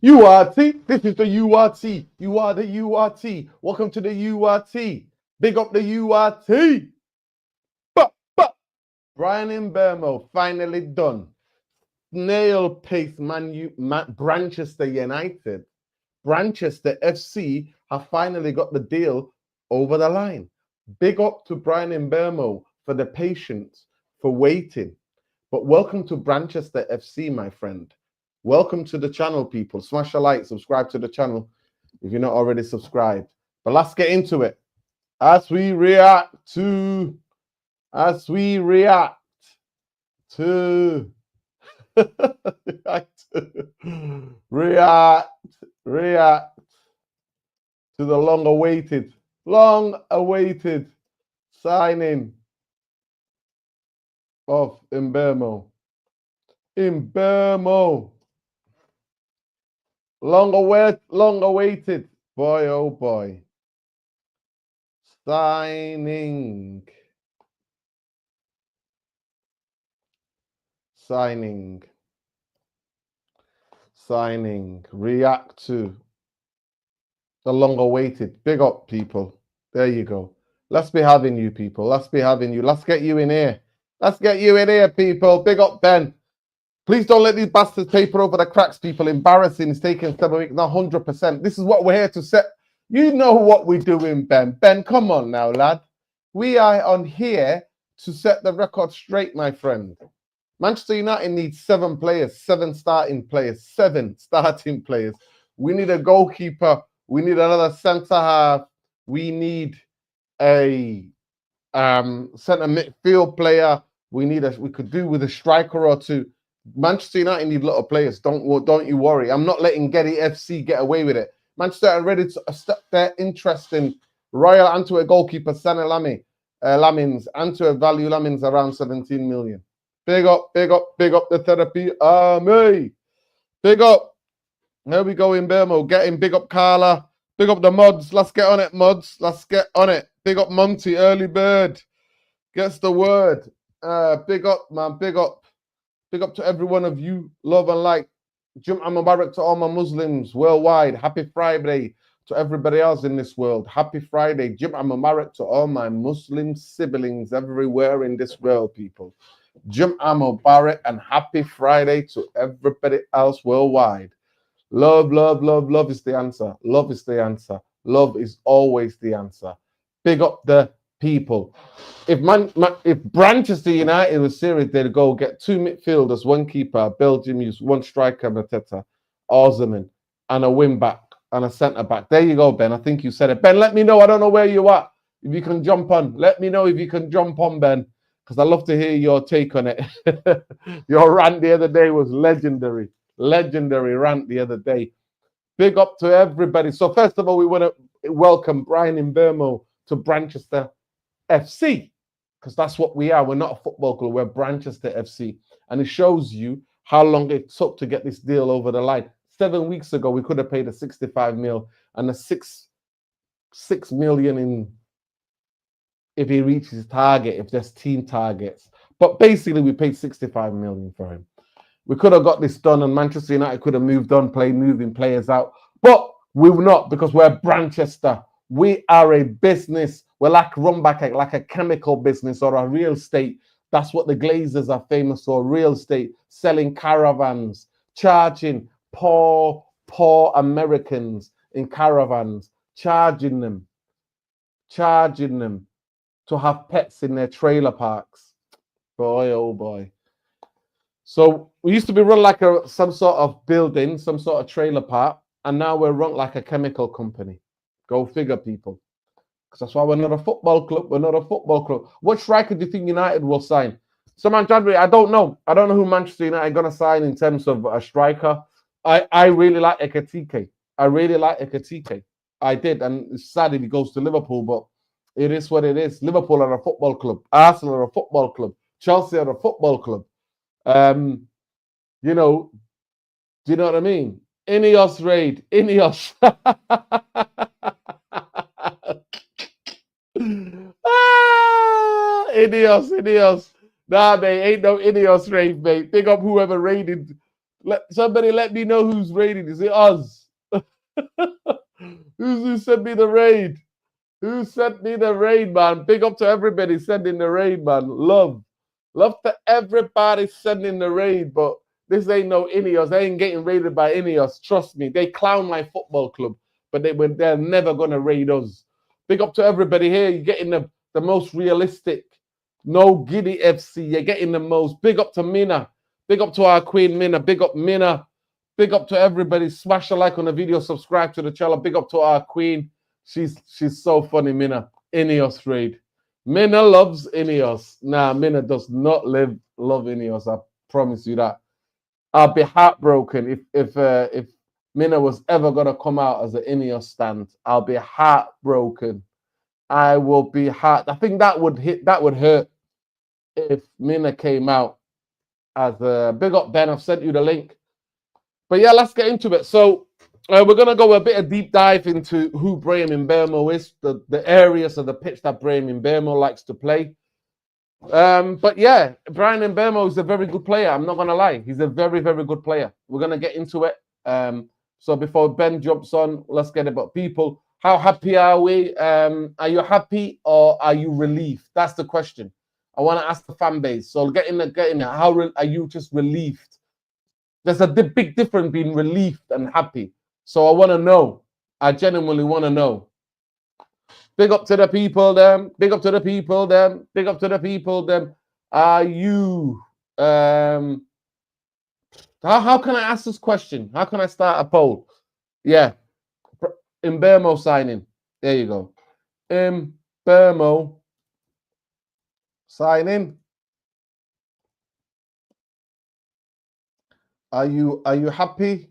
URT, this is the URT. You are the URT. Welcome to the URT. Big up the URT. But Bryan Mbeumo finally done. Snail pace Brandchester United. Brandchester FC have finally got the deal over the line. Big up to Bryan Mbeumo for the patience, for waiting. But welcome to Brandchester FC, my friend. Welcome to the channel, people. Smash a like, subscribe to the channel if you're not already subscribed. But let's get into it. As we react to react to to the long awaited signing of Mbeumo. Long awaited, boy, oh boy. Signing. React to the long awaited. Big up, people. There you go. Let's be having you, people. Let's be having you. Let's get you in here. Let's get you in here, people. Big up, Ben. Please don't let these bastards paper over the cracks, people. Embarrassing. It's taking 7 weeks. Not 100%. This is what we're here to set. You know what we're doing, Ben. Ben, come on now, lad. We are on here to set the record straight, my friend. Manchester United needs 7 players, 7 starting players. We need a goalkeeper. We need another centre half. We need a centre midfield player. We could do with a striker or two. Manchester United need a lot of players. Don't you worry. I'm not letting Getty FC get away with it. Manchester are ready to step their interest in Royal Antwerp goalkeeper Sané Lamins. Antwerp value Lamins around 17 million. Big up the therapy army. Big up. There we go, Mbeumo. Getting big up Carla. Big up the mods. Let's get on it, mods. Let's get on it. Big up Monty, early bird. Gets the word. Big up, man. Big up. Big up to every one of you. Love and light. Jum'ah Mubarak to all my Muslims worldwide. Happy Friday to everybody else in this world. Happy Friday. Jum'ah Mubarak to all my Muslim siblings everywhere in this world, people. Jum'ah Mubarak and happy Friday to everybody else worldwide. Love is the answer. Love is the answer. Love is always the answer. Big up the people. If Brandchester United was serious, they'd go get 2 midfielders, 1 keeper, Belgium use 1 striker, Mateta, Ozyman, and a wing back and a centre back. There you go, Ben. I think you said it. Ben, let me know. I don't know where you are. If you can jump on, let me know if you can jump on, Ben, because I love to hear your take on it. Your rant the other day was legendary. Legendary rant the other day. Big up to everybody. So first of all, we want to welcome Bryan Mbeumo to Brandchester FC, because that's what we are. We're not a football club. We're Brandchester FC. And it shows you how long it took to get this deal over the line. 7 weeks ago, we could have paid a 65 mil and a 6 million in if he reaches his target, if there's team targets. But basically, we paid 65 million for him. We could have got this done, and Manchester United could have moved on, moving players out. But we will not, because we're Brandchester. We are a business. We're run back like a chemical business or a real estate. That's what the Glazers are famous for, real estate, selling caravans, charging poor Americans in caravans, charging them to have pets in their trailer parks. Boy, oh boy. So we used to be run like some sort of building, some sort of trailer park, and now we're run like a chemical company. Go figure, people. Because that's why we're not a football club. We're not a football club. What striker do you think United will sign? So, man, January, I don't know. I don't know who Manchester United are going to sign in terms of a striker. I really like Ekitike. I did, and it's sad if he goes to Liverpool, but it is what it is. Liverpool are a football club. Arsenal are a football club. Chelsea are a football club. You know, do you know what I mean? Ineos raid. Ineos. Ineos. Nah, mate, ain't no Ineos raid, mate. Big up whoever raided Somebody let me know who's raiding. Is it us? Who sent me the raid? Who sent me the raid, man? Big up to everybody sending the raid, man. Love to everybody sending the raid, but this ain't no Ineos. They ain't getting raided by Ineos. Trust me. They clown my football club, but they're never gonna raid us. Big up to everybody here. You're getting the most realistic. No giddy FC. You're getting the most. Big up to Mina. Big up to our queen Mina. Big up Mina. Big up to everybody. Smash a like on the video. Subscribe to the channel. Big up to our queen. She's so funny, Mina. Ineos raid. Mina loves Ineos. Nah, Mina does not love Ineos. I promise you that. I'll be heartbroken if Mina was ever gonna come out as an Ineos stand. I'll be heartbroken. I will be heart. I think that would hurt if Mina came out as a big up Ben. I've sent you the link. But yeah, let's get into it. So we're gonna go a bit of deep dive into who Bryan Mbeumo is, the areas of the pitch that Bryan Mbeumo likes to play. But yeah, Bryan Mbeumo is a very good player. I'm not gonna lie, he's a very, very good player. We're gonna get into it. So before Ben jumps on, let's get about people. How happy are we? Are you happy or are you relieved? That's the question. I want to ask the fan base. So get in there. How are you just relieved? There's a big difference being relieved and happy. So I want to know. I genuinely want to know. Big up to the people, them. Big up to the people, them. Big up to the people, them. Are you? How can I ask this question? How can I start a poll? Yeah. Mbeumo signing. There you go. Mbeumo signing. Are you happy?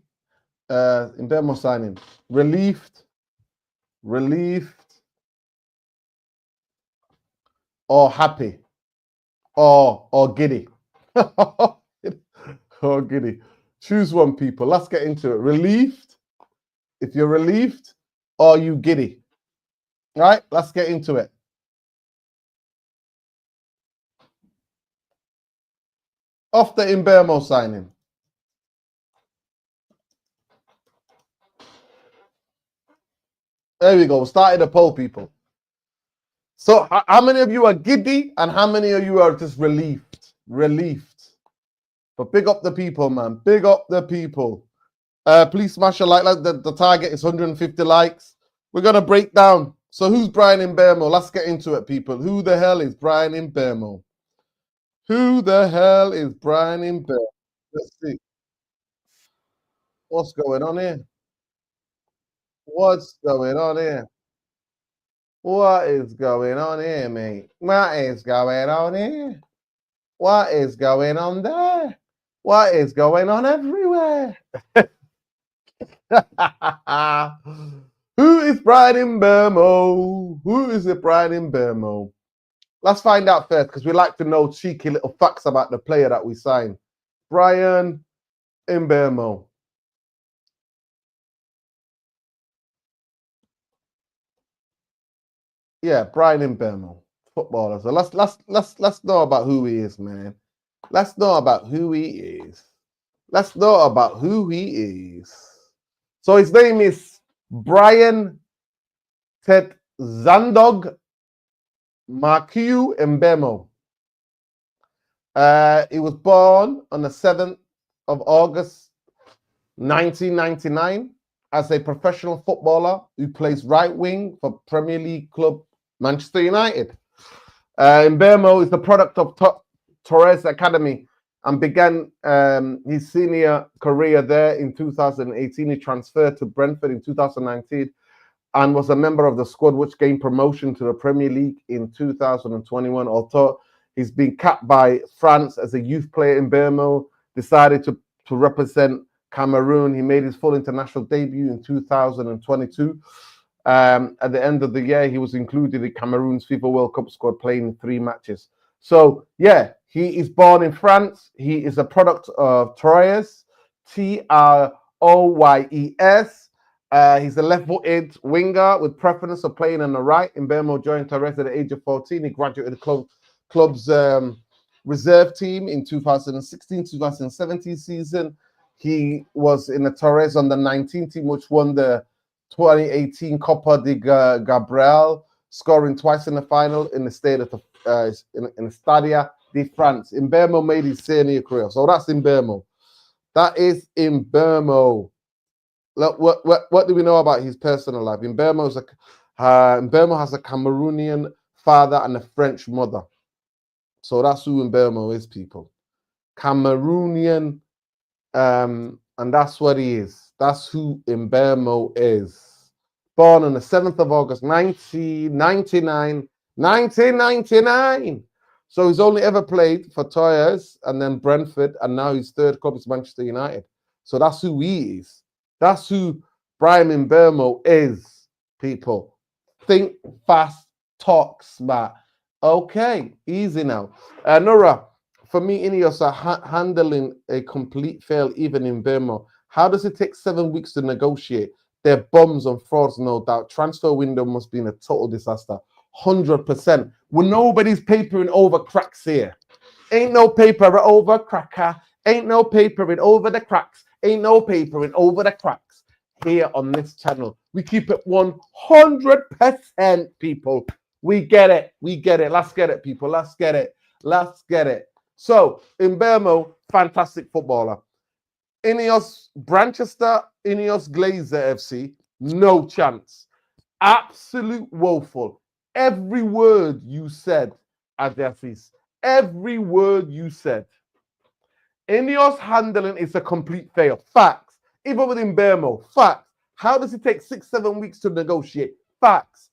Mbeumo signing. Relieved, or happy, or giddy, or giddy. Choose one, people. Let's get into it. Relieved. If you're relieved, or you giddy. All right, let's get into it. Off the Mbeumo signing. There we go. Started the poll, people. So how many of you are giddy and how many of you are just relieved? But big up the people, man. Big up the people. Please smash a like. The target is 150 likes. We're going to break down. So who's Bryan Mbeumo? Let's get into it, people. Who the hell is Bryan Mbeumo? Who the hell is Bryan Mbeumo? Let's see. What's going on here? What's going on here? What is going on here, mate? What is going on here? What is going on there? What is going on everywhere? Who is Bryan Mbeumo? Who is it, Bryan Mbeumo? Let's find out first, because we like to know cheeky little facts about the player that we signed. Bryan Mbeumo. Yeah, Bryan Mbeumo, footballer. So let's know about who he is, man. Let's know about who he is. Let's know about who he is. So his name is Bryan Zandog Markiu Mbeumo. He was born on the 7th of August, 1999, as a professional footballer who plays right wing for Premier League club Manchester United. Mbeumo is the product of Torres Academy and began his senior career there in 2018. He transferred to Brentford in 2019 and was a member of the squad which gained promotion to the Premier League in 2021. Although he's been capped by France as a youth player, Mbeumo decided to represent Cameroon. He made his full international debut in 2022. At the end of the year, he was included in Cameroon's FIFA World Cup squad, playing 3 matches. So, yeah, he is born in France. He is a product of Troyes, Troyes. He's a left-footed winger with preference of playing on the right. Mbeumo joined Torres at the age of 14. He graduated the club's reserve team in 2016-2017 season. He was in the Torres on the 19 team, which won the 2018 Copa de Gabriel, scoring twice in the final in the state of in Stadia de France. Mbeumo made his senior career, so that's Mbeumo. That is Mbeumo. Look, what do we know about his personal life? Mbeumo has a Cameroonian father and a French mother. So that's who Mbeumo is, people. Cameroonian, and that's what he is. That's who Mbeumo is. Born on the 7th of August, 1999. 1999. So he's only ever played for Torres and then Brentford, and now his third club is Manchester United. So that's who he is. That's who Bryan Mbeumo is, people. Think fast, talk smart. Okay, easy now. Nora, for me, Ineos are handling a complete fail, even in Mbeumo. How does it take 7 weeks to negotiate? They're bums and frauds, no doubt. Transfer window must be in a total disaster. 100%. Well, nobody's papering over cracks here. Ain't no paper over cracker. Ain't no papering over the cracks. Ain't no papering over the cracks here on this channel. We keep it 100%, people. We get it. We get it. Let's get it, people. Let's get it. Let's get it. So, Mbeumo, fantastic footballer. Ineos, Brandchester, Ineos Glazer FC, no chance. Absolute woeful. Every word you said, Adefis, every word you said. Ineos handling is a complete fail. Facts. Even with Mbeumo, facts. How does it take 6-7 weeks to negotiate? Facts.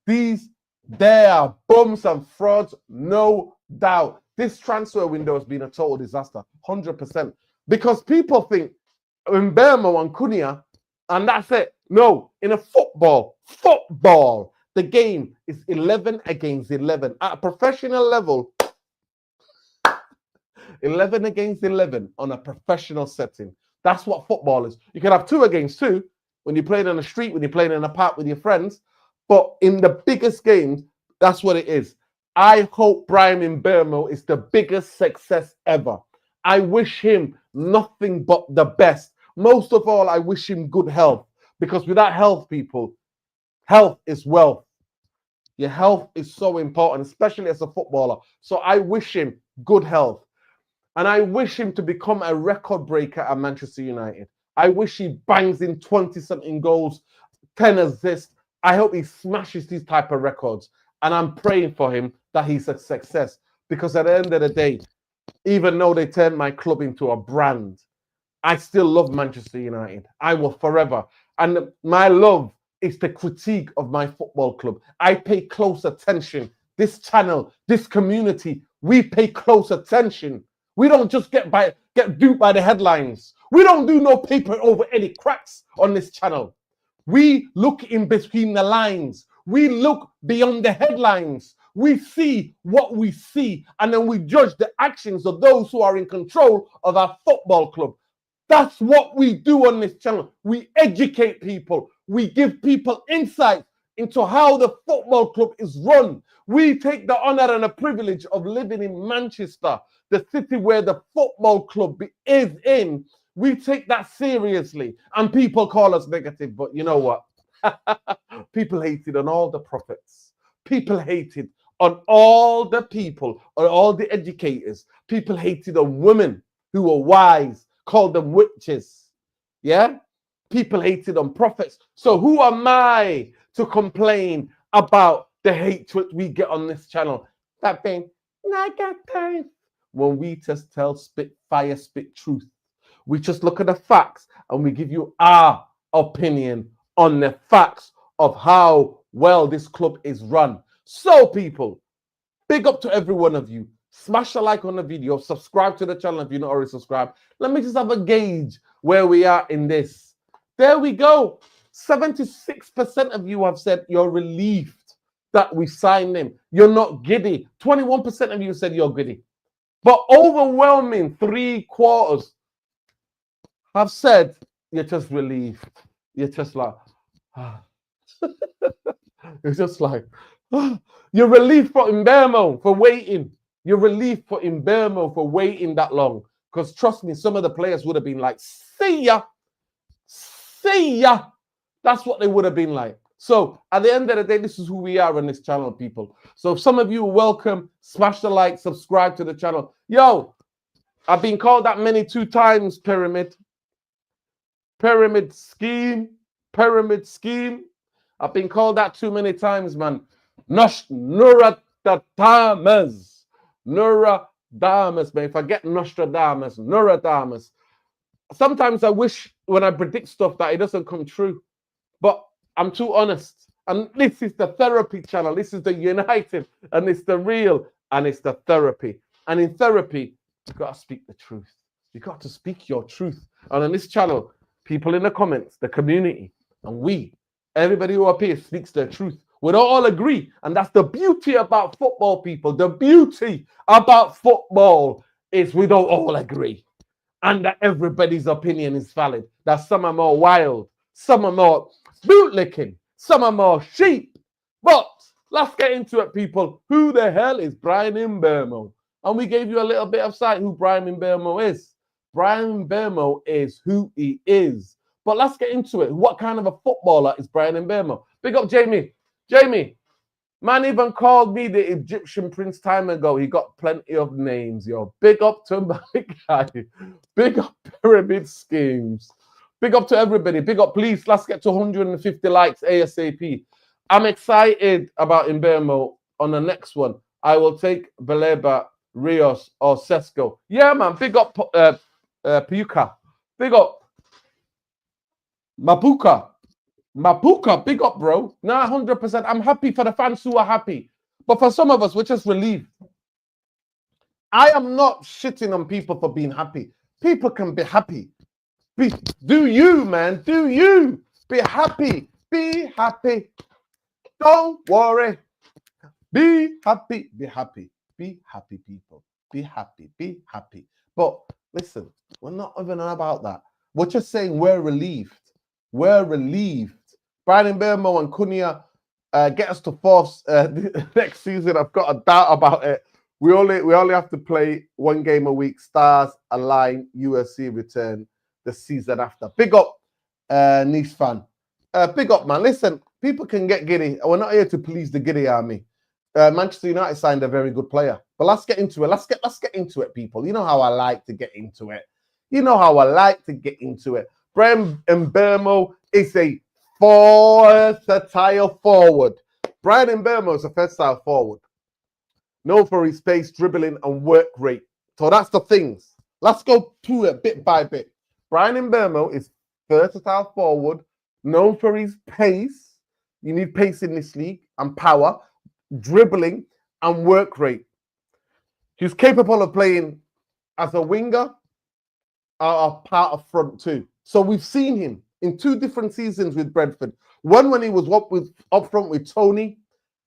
They are bums and frauds, no doubt. This transfer window has been a total disaster, 100%. Because people think Mbeumo and Cunha, and that's it. No, in a football, the game is 11 against 11. At a professional level, 11 against 11 on a professional setting. That's what football is. You can have 2 against 2 when you're playing on the street, when you're playing in a park with your friends. But in the biggest games, that's what it is. I hope Bryan Mbeumo is the biggest success ever. I wish him nothing but the best. Most of all, I wish him good health. Because without health, people, health is wealth. Your health is so important, especially as a footballer. So I wish him good health. And I wish him to become a record breaker at Manchester United. I wish he bangs in 20-something goals, 10 assists. I hope he smashes these type of records. And I'm praying for him that he's a success. Because at the end of the day, even though they turned my club into a brand, I still love Manchester United. I will forever. And my love is the critique of my football club. I pay close attention. This channel, this community, we pay close attention. We don't just get duped by the headlines. We don't do no paper over any cracks on this channel. We look in between the lines. We look beyond the headlines. We see what we see, and then we judge the actions of those who are in control of our football club. That's what we do on this channel. We educate people. We give people insight into how the football club is run. We take the honor and the privilege of living in Manchester, the city where the football club is in. We take that seriously, and people call us negative, but you know what? People hated on all the prophets. People hated on all the people, on all the educators. People hated on women who were wise, called them witches. Yeah? People hated on prophets. So who am I to complain about the hatred we get on this channel? That being negative. When we just tell spit fire, spit truth. We just look at the facts and we give you our opinion on the facts of how well this club is run. So people, big up to every one of you. Smash a like on the video. Subscribe to the channel if you're not already subscribed. Let me just have a gauge where we are in this. There we go. 76% of you have said you're relieved that we signed him. You're not giddy. 21% of you said you're giddy. But overwhelming 3/4 have said you're just relieved. You're just like, ah. It's just like, ah. You're relieved for Mbeumo for waiting. You're relieved for Mbeumo for waiting that long. Because trust me, some of the players would have been like, see ya, see ya. That's what they would have been like. So at the end of the day, this is who we are on this channel, people. So if some of you are welcome, smash the like, subscribe to the channel. Yo, I've been called that many 2 times, Pyramid. Pyramid scheme. Pyramid scheme. I've been called that too many times, man. Nostradamus. Nostradamus, man. If I get Nostradamus, Nostradamus. Sometimes I wish when I predict stuff that it doesn't come true. But I'm too honest. And this is the therapy channel. This is the united. And it's the real. And it's the therapy. And in therapy, you've got to speak the truth. You've got to speak your truth. And on this channel, people in the comments, the community, and we, everybody who appears speaks their truth. We don't all agree. And that's the beauty about football, people. The beauty about football is we don't all agree. And that everybody's opinion is valid. That some are more wild, some are more bootlicking, some are more sheep. But let's get into it, people. Who the hell is Bryan Mbeumo? And we gave you a little bit of sight who Bryan Mbeumo is. Bryan Mbeumo is who he is. But let's get into it. What kind of a footballer is Bryan Mbeumo? Big up Jamie. Jamie, man even called me the Egyptian prince time ago. He got plenty of names, yo. Big up to my guy. Big up Pyramid Schemes. Big up to everybody. Big up, please. Let's get to 150 likes ASAP. I'm excited about Mbeumo on the next one. I will take Baleba, Rios, or Sesko. Yeah, man. Big up Piuka. Big up Mapuka. Mapuka, big up, bro. Nah, 100%. I'm happy for the fans who are happy. But for some of us, we're just relieved. I am not shitting on people for being happy. People can be happy. Do you, man. Do you. Be happy. Be happy. Don't worry. Be happy. Be happy. Be happy, people. Be happy. Be happy. But listen, we're not even about that. We're just saying we're relieved. We're relieved. Bryan Mbeumo and Cunha get us to fourth next season. I've got a doubt about it. We only have to play 1 game a week. Stars align. USC return the season after. Big up, Nice fan. Big up, man. Listen, people can get giddy. We're not here to please the giddy army. Manchester United signed a very good player. But let's get into it. Let's get into it, people. You know how I like to get into it. You know how I like to get into it. Bryan Mbeumo is a versatile forward. Bryan Mbeumo is a versatile forward. Known for his pace, dribbling, and work rate. So that's the things. Let's go through it bit by bit. Bryan Mbeumo is versatile forward, known for his pace. You need pace in this league and power, dribbling, and work rate. He's capable of playing as a winger or part of front two. So we've seen him in 2 different seasons with Brentford. One when he was up front with Tony,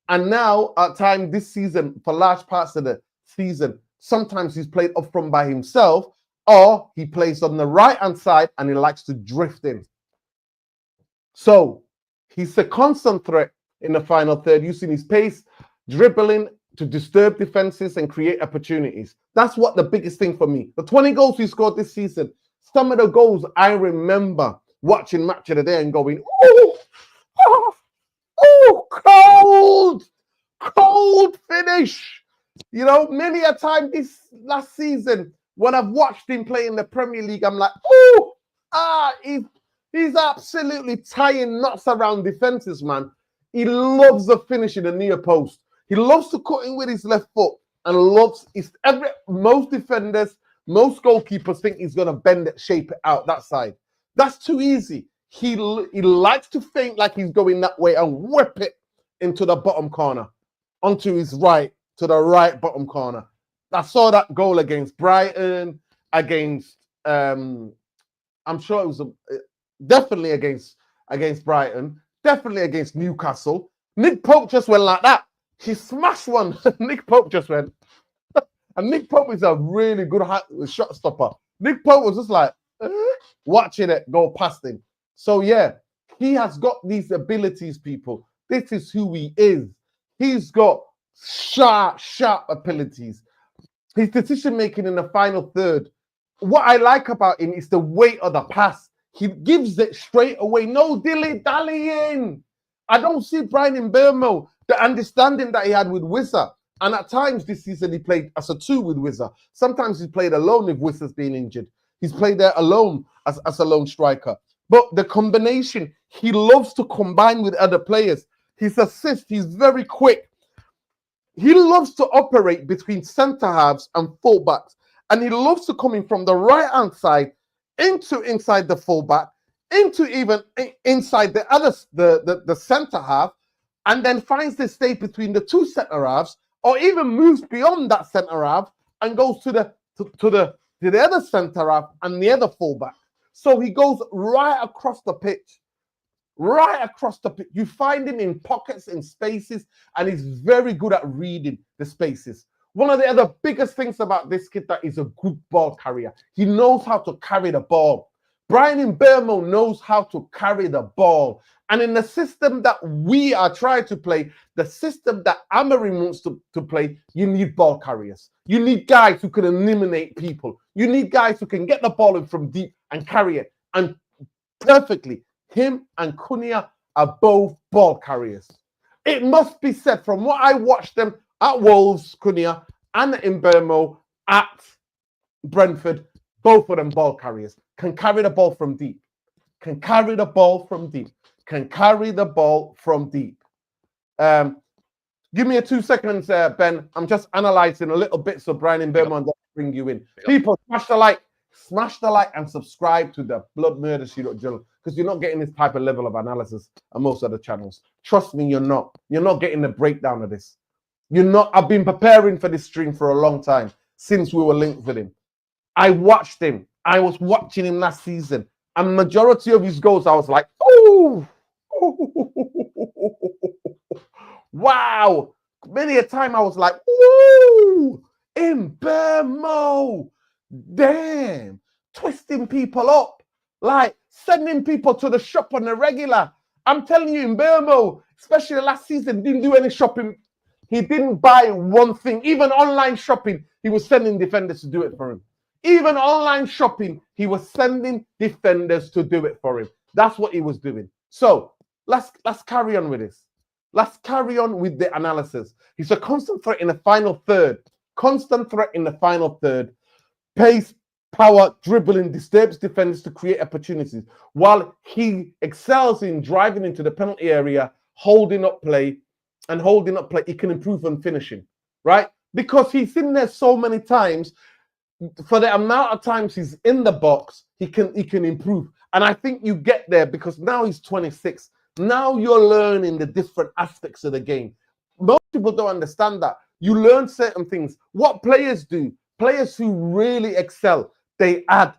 and now at time this season, for large parts of the season, sometimes he's played up front by himself, or he plays on the right-hand side and he likes to drift in. So he's a constant threat in the final third, using his pace, dribbling to disturb defenses and create opportunities. That's what the biggest thing for me. The 20 goals he scored this season, some of the goals I remember watching Match of the Day and going, cold finish. You know, many a time this last season, when I've watched him play in the Premier League, I'm like, he's absolutely tying knots around defenses, man. He loves the finish in the near post. He loves to cut in with his left foot and loves most defenders, most goalkeepers think he's going to bend it, shape it out that side. That's too easy. He likes to feint like he's going that way and whip it into the bottom corner, onto his right, to the right bottom corner. I saw that goal against Brighton, against, I'm sure it was definitely against Brighton, definitely against Newcastle. Nick Pope just went like that. He smashed one. Nick Pope just went. And Nick Pope is a really good shot stopper. Nick Pope was just like, watching it go past him. So yeah, he has got these abilities, people. This is who he is. He's got sharp abilities. His decision making in the final third what I like about him is the weight of the pass. He gives it straight away. No dilly-dallying. I don't see Bryan Mbeumo, the understanding that he had with Wizza. And at times this season he played as a 2 with Wizza. Sometimes he played alone if Wizza's been injured. He's played there alone as a lone striker. But the combination, he loves to combine with other players. His assist, he's very quick. He loves to operate between centre halves and fullbacks. And he loves to come in from the right-hand side into inside the fullback, into even inside the centre half, and then finds the state between the 2 centre halves, or even moves beyond that centre half and goes to the other centre half and the other fullback. So he goes right across the pitch. Right across the pitch. You find him in pockets, in spaces, and he's very good at reading the spaces. One of the other biggest things about this kid that is a good ball carrier. He knows how to carry the ball. Bryan Mbeumo knows how to carry the ball. And in the system that we are trying to play, the system that Amorim wants to play, you need ball carriers. You need guys who can eliminate people. You need guys who can get the ball in from deep and carry it. And perfectly, him and Cunha are both ball carriers. It must be said, from what I watched them at Wolves, Cunha, and Mbeumo at Brentford, both of them ball carriers. Can carry the ball from deep. Can carry the ball from deep. Can carry the ball from deep. Give me a 2 seconds, Ben. I'm just analysing a little bit so Bryan Mbeumo and bring you in. People, smash the like and subscribe to the Blood Murder She-Wrote Journal, because you're not getting this type of level of analysis on most other channels. Trust me, you're not. You're not getting the breakdown of this. You're not. I've been preparing for this stream for a long time, since we were linked with him. I watched him. I was watching him last season, and majority of his goals, I was like, oh, wow. Many a time I was like, woo, Mbeumo, damn, twisting people up, like sending people to the shop on the regular. I'm telling you, Mbeumo, especially last season, didn't do any shopping. He didn't buy one thing. Even online shopping, he was sending defenders to do it for him. Even online shopping, he was sending defenders to do it for him. That's what he was doing. So let's carry on with this. Let's carry on with the analysis. He's a constant threat in the final third. Constant threat in the final third. Pace, power, dribbling, disturbs defenders to create opportunities, while he excels in driving into the penalty area, holding up play, he can improve on finishing, right? Because he's in there so many times. For the amount of times he's in the box, he can improve. And I think you get there because now he's 26. Now you're learning the different aspects of the game. Most people don't understand that. You learn certain things. What players do, players who really excel, they add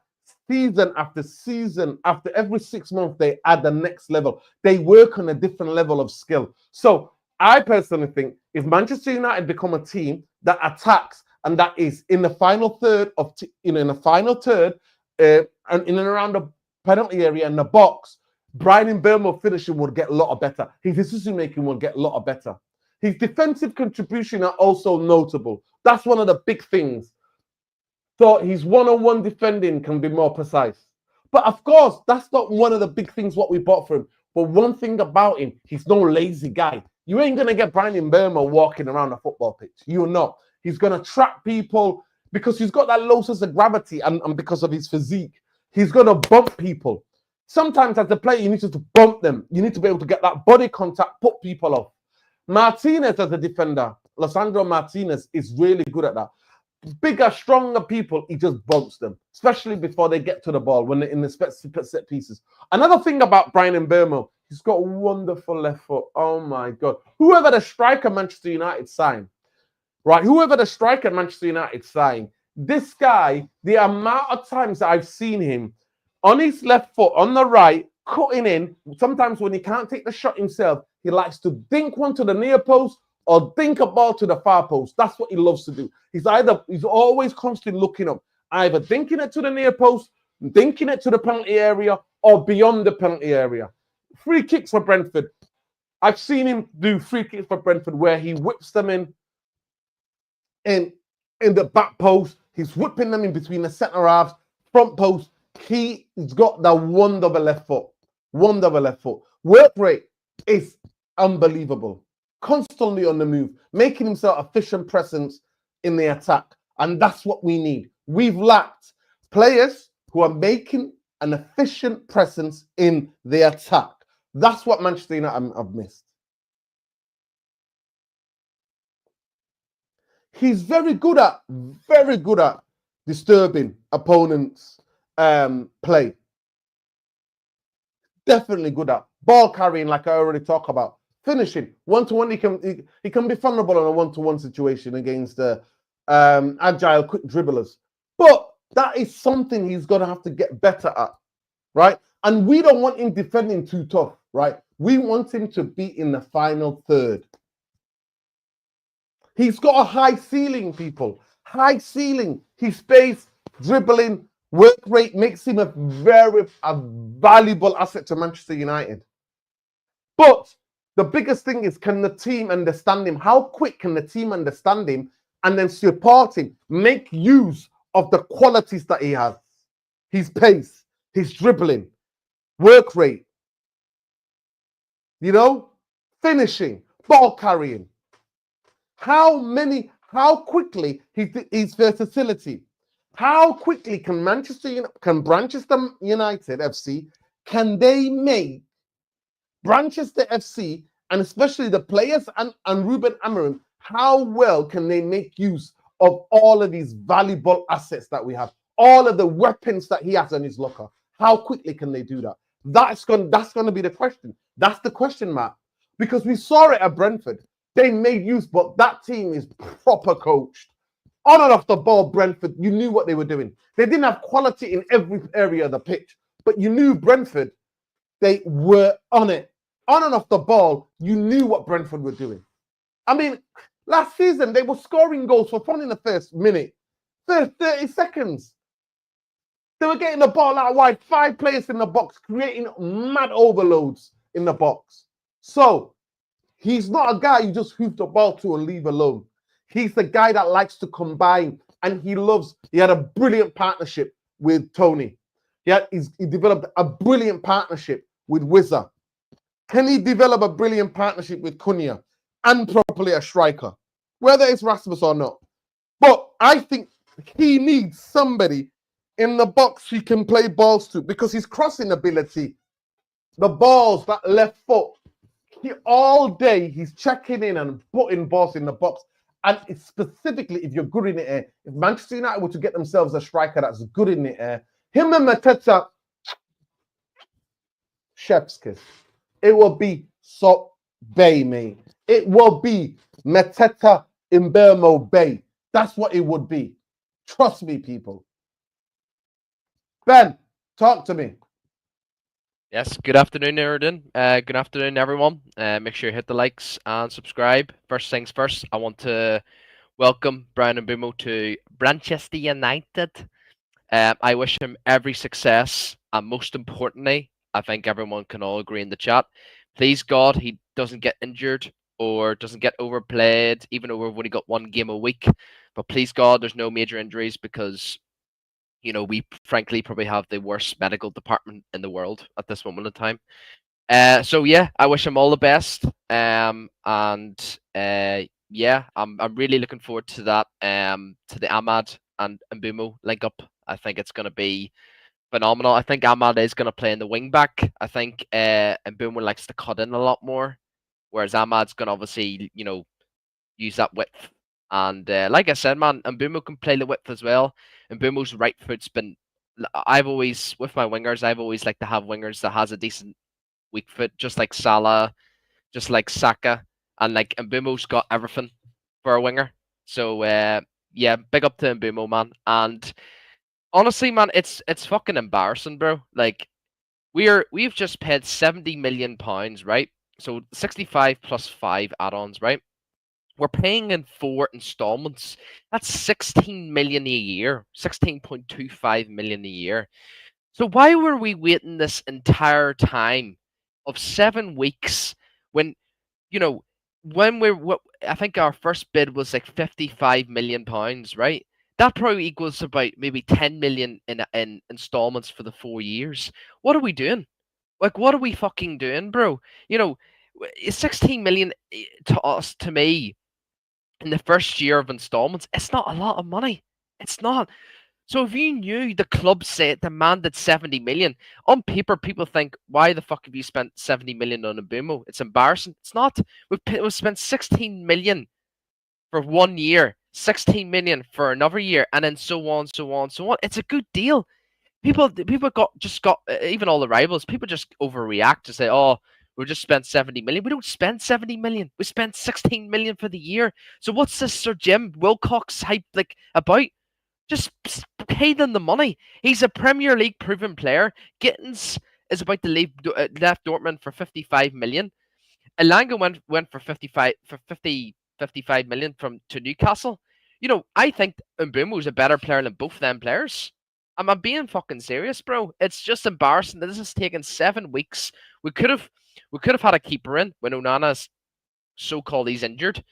season after season, after every 6 months, they add the next level. They work on a different level of skill. So I personally think if Manchester United become a team that attacks and that is in the final third and in and around the penalty area in the box, Bryan Mbeumo finishing will get a lot better. His decision making will get a lot better. His defensive contribution are also notable. That's one of the big things. So his one-on-one defending can be more precise. But of course, that's not one of the big things what we bought for him. But one thing about him, he's no lazy guy. You ain't going to get Bryan Mbeumo walking around a football pitch. You're not. He's going to trap people because he's got that low sense of gravity and because of his physique. He's going to bump people. Sometimes as a player, you need to bump them. You need to be able to get that body contact, put people off. Martinez as a defender, Lisandro Martinez is really good at that. Bigger, stronger people, he just bumps them, especially before they get to the ball when they're in the set pieces. Another thing about Bryan Mbeumo, he's got a wonderful left foot. Oh my God. Whoever the striker Manchester United signed, right? Whoever the striker Manchester United signed, this guy, the amount of times that I've seen him on his left foot, on the right, cutting in, sometimes when he can't take the shot himself, he likes to dink one to the near post or dink a ball to the far post. That's what he loves to do. He's always constantly looking up, either dinking it to the near post, dinking it to the penalty area, or beyond the penalty area. Free kicks for Brentford. I've seen him do free kicks for Brentford where he whips them in the back post. He's whipping them in between the centre halves, front post. He's got the wonderful left foot. Wonderful left foot. Work rate is unbelievable. Constantly on the move, making himself efficient presence in the attack. And that's what we need. We've lacked players who are making an efficient presence in the attack. That's what Manchester United have missed. He's very good at disturbing opponents' play. Definitely good at ball carrying, like I already talked about. Finishing one-to-one, he can be vulnerable in a one-to-one situation against the agile, quick dribblers. But that is something he's going to have to get better at, right? And we don't want him defending too tough, right? We want him to be in the final third. He's got a high ceiling, people. High ceiling. His pace, dribbling, work rate makes him a valuable asset to Manchester United. But the biggest thing is, can the team understand him? How quick can the team understand him and then support him? Make use of the qualities that he has. His pace, his dribbling, work rate, finishing, ball carrying. How quickly his versatility. How quickly can Brandchester United FC, can they make Brandchester FC, and especially the players and Ruben Amorim, how well can they make use of all of these valuable assets that we have, all of the weapons that he has in his locker? How quickly can they do that? That's going to be the question. That's the question mark. Because we saw it at Brentford. They made use, but that team is proper coached. On and off the ball, Brentford, you knew what they were doing. They didn't have quality in every area of the pitch, but you knew Brentford, they were on it. On and off the ball, you knew what Brentford were doing. I mean, last season, they were scoring goals for fun in the first minute, first 30 seconds. They were getting the ball out wide, 5 players in the box, creating mad overloads in the box. So, he's not a guy you just hoof the ball to and leave alone. He's the guy that likes to combine, and he had a brilliant partnership with Tony. He developed a brilliant partnership with Wizza. Can he develop a brilliant partnership with Cunha and properly a striker? Whether it's Rasmus or not. But I think he needs somebody in the box he can play balls to, because his crossing ability, the balls, that left foot, all day he's checking in and putting balls in the box. And it's specifically, if you're good in the air, if Manchester United were to get themselves a striker that's good in the air, him and Mateta, chef's kiss. It will be so Bay, mate. It will be Mateta Mbeumo'S. That's what it would be. Trust me, people. Ben, talk to me. Yes, good afternoon, Erden. Good afternoon, everyone. Make sure you hit the likes and subscribe. First things first, I want to welcome Bryan and Mbeumo to Brandchester United. I wish him every success, and most importantly, I think everyone can all agree in the chat. Please God, he doesn't get injured or doesn't get overplayed, even though we've only got 1 game a week. But please God, there's no major injuries, because we frankly probably have the worst medical department in the world at this moment in time. So yeah, I wish him all the best. Yeah, I'm really looking forward to that. To the Ahmad and Mbeumo link up. I think it's going to be phenomenal. I think Ahmad is going to play in the wing back. I think Mbeumo likes to cut in a lot more, whereas Ahmad's going to obviously use that width. And like I said, man, Mbeumo can play the width as well. Mbeumo's right foot's been. I've always, with my wingers, I've always liked to have wingers that has a decent weak foot, just like Salah, just like Saka, and like Mbeumo's got everything for a winger. So yeah, big up to Mbeumo, man. And honestly, man, it's fucking embarrassing, bro. Like we've just paid £70 million, right? So 65 plus 5 add-ons, right? We're paying in 4 installments. That's 16 million a year, 16.25 million a year. So why were we waiting this entire time of 7 weeks when, when I think our first bid was like £55 million, right? That probably equals about maybe 10 million in installments for the 4 years. What are we doing? Like, what are we fucking doing, bro? You know, 16 million to us, to me, in the first year of installments, it's not a lot of money. It's not. So if you knew the club said demanded 70 million, on paper people think, why the fuck have you spent 70 million on a Mbeumo? It's embarrassing. It's not. We've spent 16 million for 1 year, 16 million for another year, and then so on, so on, so on. It's a good deal. People got even all the rivals. People just overreact to say, "Oh, we just spent 70 million." We don't spend 70 million. We spent 16 million for the year. So what's this Sir Jim Wilcox hype like about? Just pay them the money. He's a Premier League proven player. Gittins is about to leave left Dortmund for 55 million. Elanga went for 55 million from to Newcastle. I think Mbeumo's a better player than both them players. I'm being fucking serious, bro. It's just embarrassing that this has taken 7 weeks. We could have had a keeper in when Onana's so-called he's injured.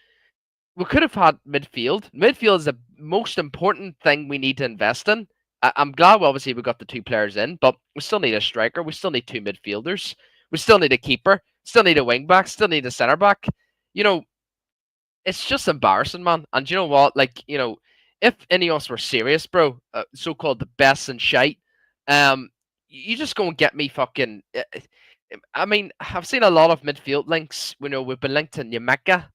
We could have had midfield. Midfield is the most important thing we need to invest in. I'm glad, obviously, we got the two players in, but we still need a striker. We still need two midfielders. We still need a keeper. Still need a wing back. Still need a centre back. You know, it's just embarrassing, man. And you know what? Like, if any of us were serious, bro, so-called the best and shite, you just go and get me fucking. I mean, I've seen a lot of midfield links. We've been linked to Nyameka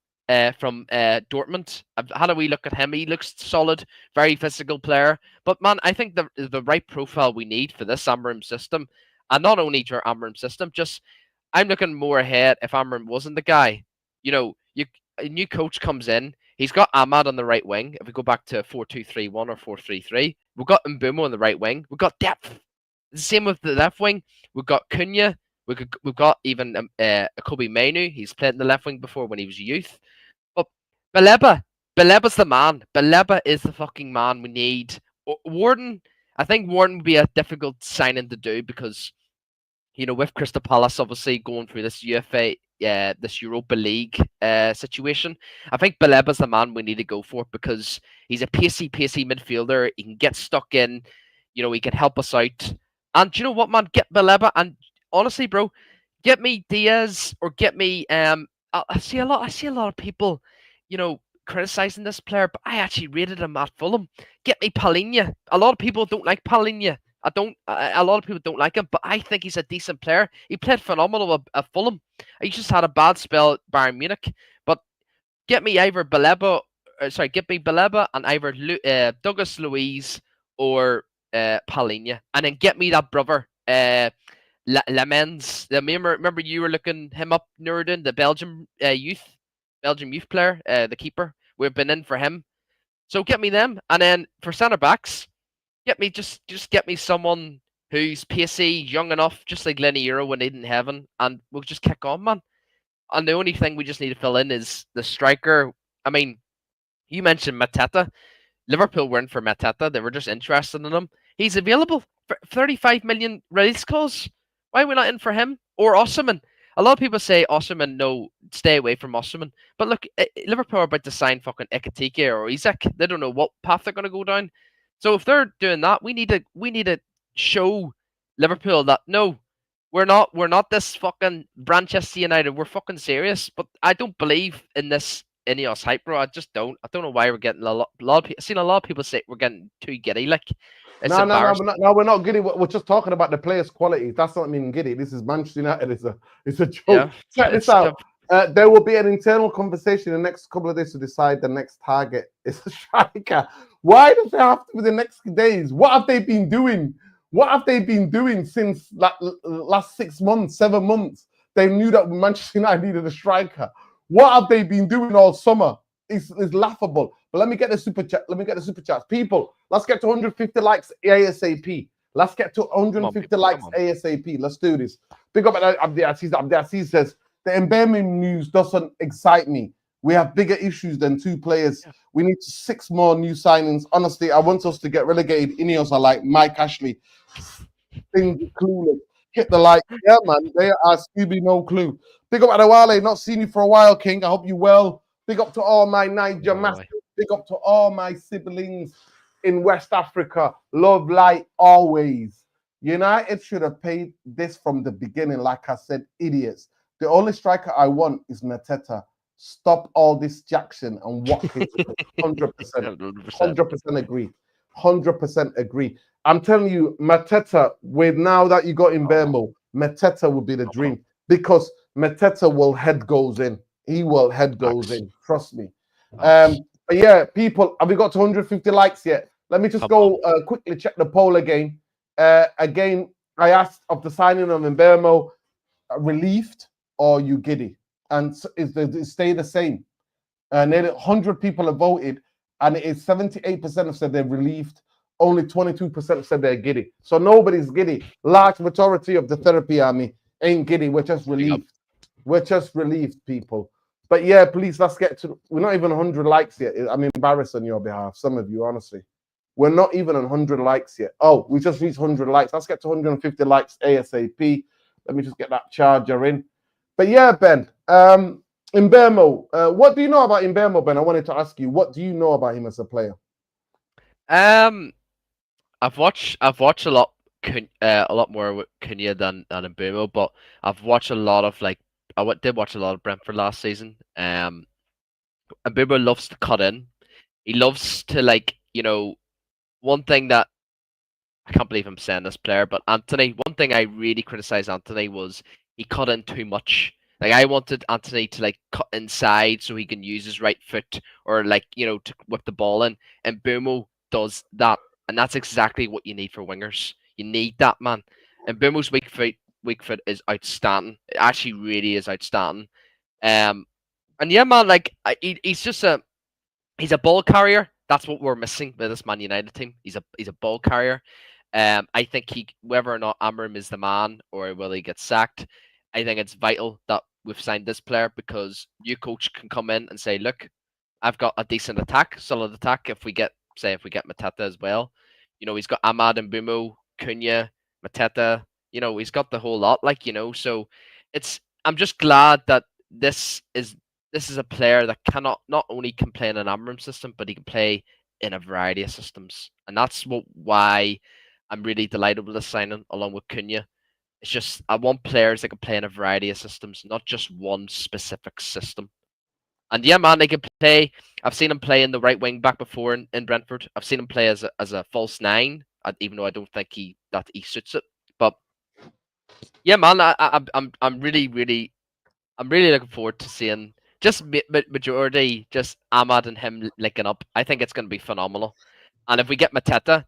from Dortmund. I've had a wee look at him. He looks solid, very physical player. But man, I think the right profile we need for this Amram system, and not only for Amram system, just I'm looking more ahead. If Amram wasn't the guy, a new coach comes in. He's got Ahmad on the right wing. If we go back to 4-2-3-1 or 4-3-3, we've got Mbeumo on the right wing. We've got depth. Same with the left wing. We've got Cunha. We've got even Kobe Mainu. He's played in the left wing before when he was youth. But Baleba's the man. Baleba is the fucking man we need. Warden, I think Warden would be a difficult signing to do because, with Crystal Palace obviously going through this this Europa League situation, I think Baleba's the man we need to go for because he's a pacey midfielder. He can get stuck in. He can help us out. And do you know what, man? Get Baleba, and honestly, bro, get me Diaz or get me. I see a lot of people, criticizing this player, but I actually rated him at Fulham. Get me Palhinha. A lot of people don't like Palhinha. A lot of people don't like him, but I think he's a decent player. He played phenomenal at Fulham. He just had a bad spell at Bayern Munich. But get me either get me Baleba and either Douglas Luiz or Palhinha, and then get me that brother, Lamens. Remember you were looking him up, Nurdin, the Belgium youth player, the keeper. We've been in for him. So get me them, and then for centre backs, get me just get me someone who's pacey, young enough, just like Lenny Euro when they didn't heaven, and we'll just kick on, man. And the only thing we just need to fill in is the striker. I mean, you mentioned Mateta. Liverpool weren't for Mateta. They were just interested in him. He's available for 35 million release clause. Why are we not in for him? Or Osimhen? A lot of people say Osimhen, no, stay away from Osimhen. But look, Liverpool are about to sign fucking Ekitike or Isak. They don't know what path they're going to go down. So if they're doing that, we need to show Liverpool that no, we're not this fucking Brandchester United. We're fucking serious. But I don't believe in this Ineos hype, bro. I just don't. I don't know why we're getting a lot of people. I've seen a lot of people say we're getting too giddy. Like, it's embarrassing. No, we're not giddy. We're just talking about the players' quality. That's not mean giddy. This is Manchester United. It's a joke. Yeah, check this out. There will be an internal conversation in the next couple of days to decide the next target. It's a striker. Why does it have to be the next days? What have they been doing? What have they been doing since last 6 months, 7 months? They knew that Manchester United needed a striker. What have they been doing all summer? It's laughable. But let me get the super chat. Let me get the super chats. People, let's get to 150 likes ASAP. Let's get to 150 likes ASAP. Let's do this. Big up Abdiaziz. Abdiaziz says, the Mbeumo news doesn't excite me. We have bigger issues than 2 players. Yeah. We need 6 more new signings. Honestly, I want us to get relegated. Ineos are like Mike Ashley. Things clueless. Hit the like. Yeah, man. They are Scooby, no clue. Big up Adewale. Not seen you for a while, King. I hope you well. Big up to all my Niger masters. Big up to all my siblings in West Africa. Love light always. United should have paid this from the beginning. Like I said, idiots. The only striker I want is Mateta. Stop all this Jackson and Watkins. 100%. 100% agree. 100% agree. I'm telling you, Mateta, with now that you got in Mbeumo, Mateta will be the dream because Mateta will head goals in. He will head goals in. Trust me. But yeah, people, have we got to 150 likes yet? Let me just go quickly check the poll again. Again, I asked of the signing of Mbeumo, relieved or you giddy? And it stay the same. And 100 people have voted, and it is 78% have said they're relieved. Only 22% have said they're giddy. So nobody's giddy. Large majority of the therapy army ain't giddy. We're just relieved. We're just relieved, people. But yeah, please, let's get to. We're not even 100 likes yet. I'm embarrassed on your behalf, some of you, honestly. We're not even 100 likes yet. Oh, we just reached 100 likes. Let's get to 150 likes ASAP. Let me just get that charger in. But yeah, Ben, Mbeumo, what do you know about Mbeumo, Ben? I wanted to ask you, what do you know about him as a player? I've watched a lot more with Cunha than Mbeumo, but I've watched a lot of did watch a lot of Brentford last season. Mbeumo loves to cut in. He loves to one thing that I can't believe I'm saying this player, but Anthony. One thing I really criticized Anthony was he cut in too much. Like I wanted Anthony to cut inside so he can use his right foot or to whip the ball in. And Mbeumo does that, and that's exactly what you need for wingers. You need that, man. And Mbeumo's weak foot is outstanding. It actually really is outstanding. And yeah, man, he's a ball carrier. That's what we're missing with this Man United team. He's a ball carrier. I think whether or not Amorim is the man or will he get sacked, I think it's vital that we've signed this player because new coach can come in and say, look, I've got a decent attack, solid attack. If we get Mateta as well, he's got Amad and Mbeumo, Cunha, Mateta. He's got the whole lot. So I'm just glad that this is a player that not only can play in an Amorim system, but he can play in a variety of systems, and that's why I'm really delighted with this signing along with Cunha. It's just I want players that can play in a variety of systems, not just one specific system. And yeah, man, they can play. I've seen him play in the right wing back before in Brentford. I've seen him play as a false nine, even though I don't think he suits it. But yeah, man, I'm really looking forward to seeing just majority just Ahmad and him linking up. I think it's going to be phenomenal. And if we get Mateta,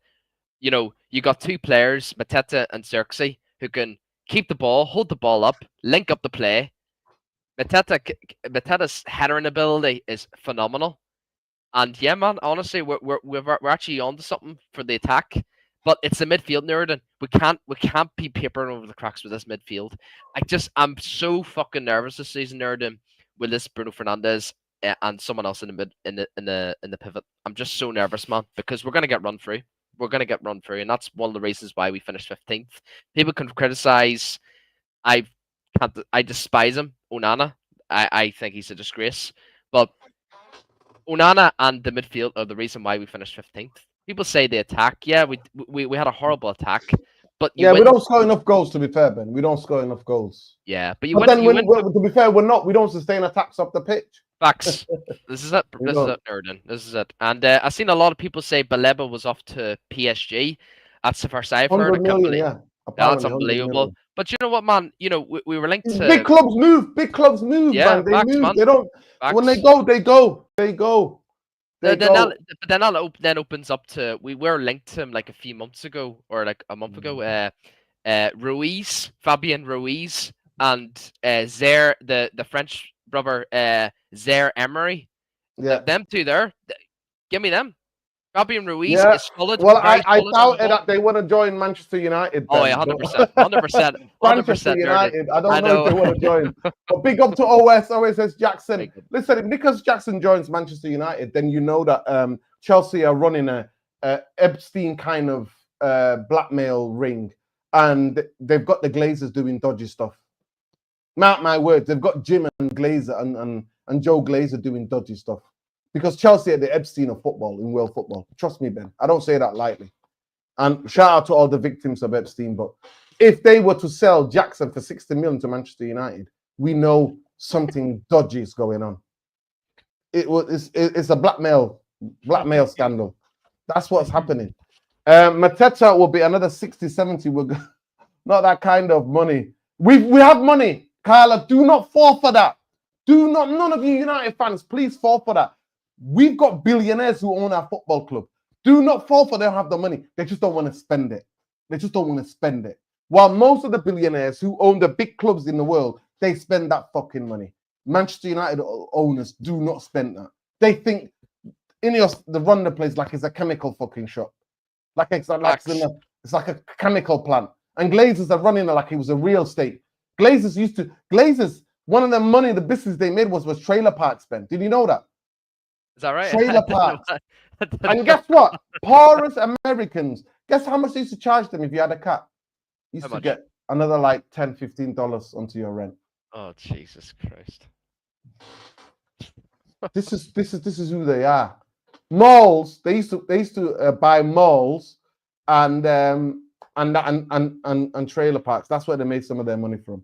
you got two players, Mateta and Xerxes, who can keep the ball, hold the ball up, link up the play. Mateta's headering ability is phenomenal. And yeah, man, honestly, we're actually onto something for the attack. But it's the midfield, Nerdin. We can't be papering over the cracks with this midfield. I'm so fucking nervous this season, Nerdin, with this Bruno Fernandes and someone else in the pivot. I'm just so nervous, man, because we're gonna get run through. We're gonna get run through, and that's one of the reasons why we finished 15th. People can criticize. I despise him, Onana. I think he's a disgrace, but Onana and the midfield are the reason why we finished 15th. People say the attack. Yeah, we had a horrible attack, but we don't score enough goals. To be fair, Ben, we don't score enough goals. Yeah, but to be fair, we don't sustain attacks off the pitch. Facts. This is it. This is it, Nerdin. This is it. And I've seen a lot of people say Baleba was off to PSG. That's the first I've heard. Yeah, that's unbelievable. But you know what, man? We were linked to big clubs move. Big clubs move, yeah, man. They facts, move. Man. They don't. Facts. When they go, they go. They go. But then that opens up to we were linked to him like a few months ago or like a month ago. Fabian Ruiz, and Zaire, the French brother, Zaire Emery. Yeah, them two there. Give me them. Fabian Ruiz is solid. Well, I doubted that they want to join Manchester United. Oh, yeah, 100%. 100%. Manchester United. I don't know if they want to join. But big up to OS. OS Jackson. Listen, if Nicholas Jackson joins Manchester United, then you know that Chelsea are running a Epstein kind of blackmail ring. And they've got the Glazers doing dodgy stuff. Mark my words, they've got Jim and Glazer and Joe Glazer doing dodgy stuff. because Chelsea are the Epstein of football in world football. Trust me, Ben. I don't say that lightly. And shout out to all the victims of Epstein. But if they were to sell Jackson for 60 million to Manchester United, we know something dodgy is going on. It's a blackmail scandal. That's what's happening. Mateta will be another 60, 70. Not that kind of money. We have money. Carla, do not fall for that. None of you United fans, please fall for that. We've got billionaires who own our football club. Do not fall for them have the money. They just don't want to spend it. They just don't want to spend it. While most of the billionaires who own the big clubs in the world, they spend that fucking money. Manchester United owners do not spend that. They think Ineos, they run the place like it's a chemical fucking shop. It's like a chemical plant. And Glazers are running it like it was a real estate. Glazers, one of the money, the business they made was trailer parks, Ben. Did you know that? Is that right? Trailer parks. And guess what? Poorest Americans, guess how much they used to charge them if you had a cat? You used to get another like $10, $15 onto your rent. Oh, Jesus Christ. This is who they are. Malls, they used to buy malls and trailer parks. That's where they made some of their money from.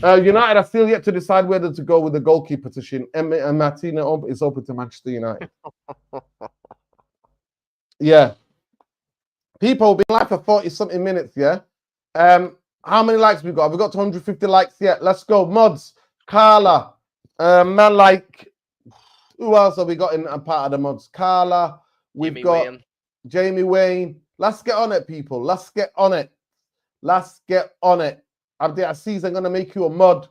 United are still yet to decide whether to go with the goalkeeper position. And Martina is open to Manchester United. Yeah. People been live for 40-something minutes, yeah? How many likes we got? Have we got 250 likes yet? Let's go. Mods, Carla, man like, who else have we got in a part of the mods? Carla, we've got Jamie Wayne. Let's get on it, people. Let's get on it. Let's get on it. Abdi Aziz, I'm going to make you a mod.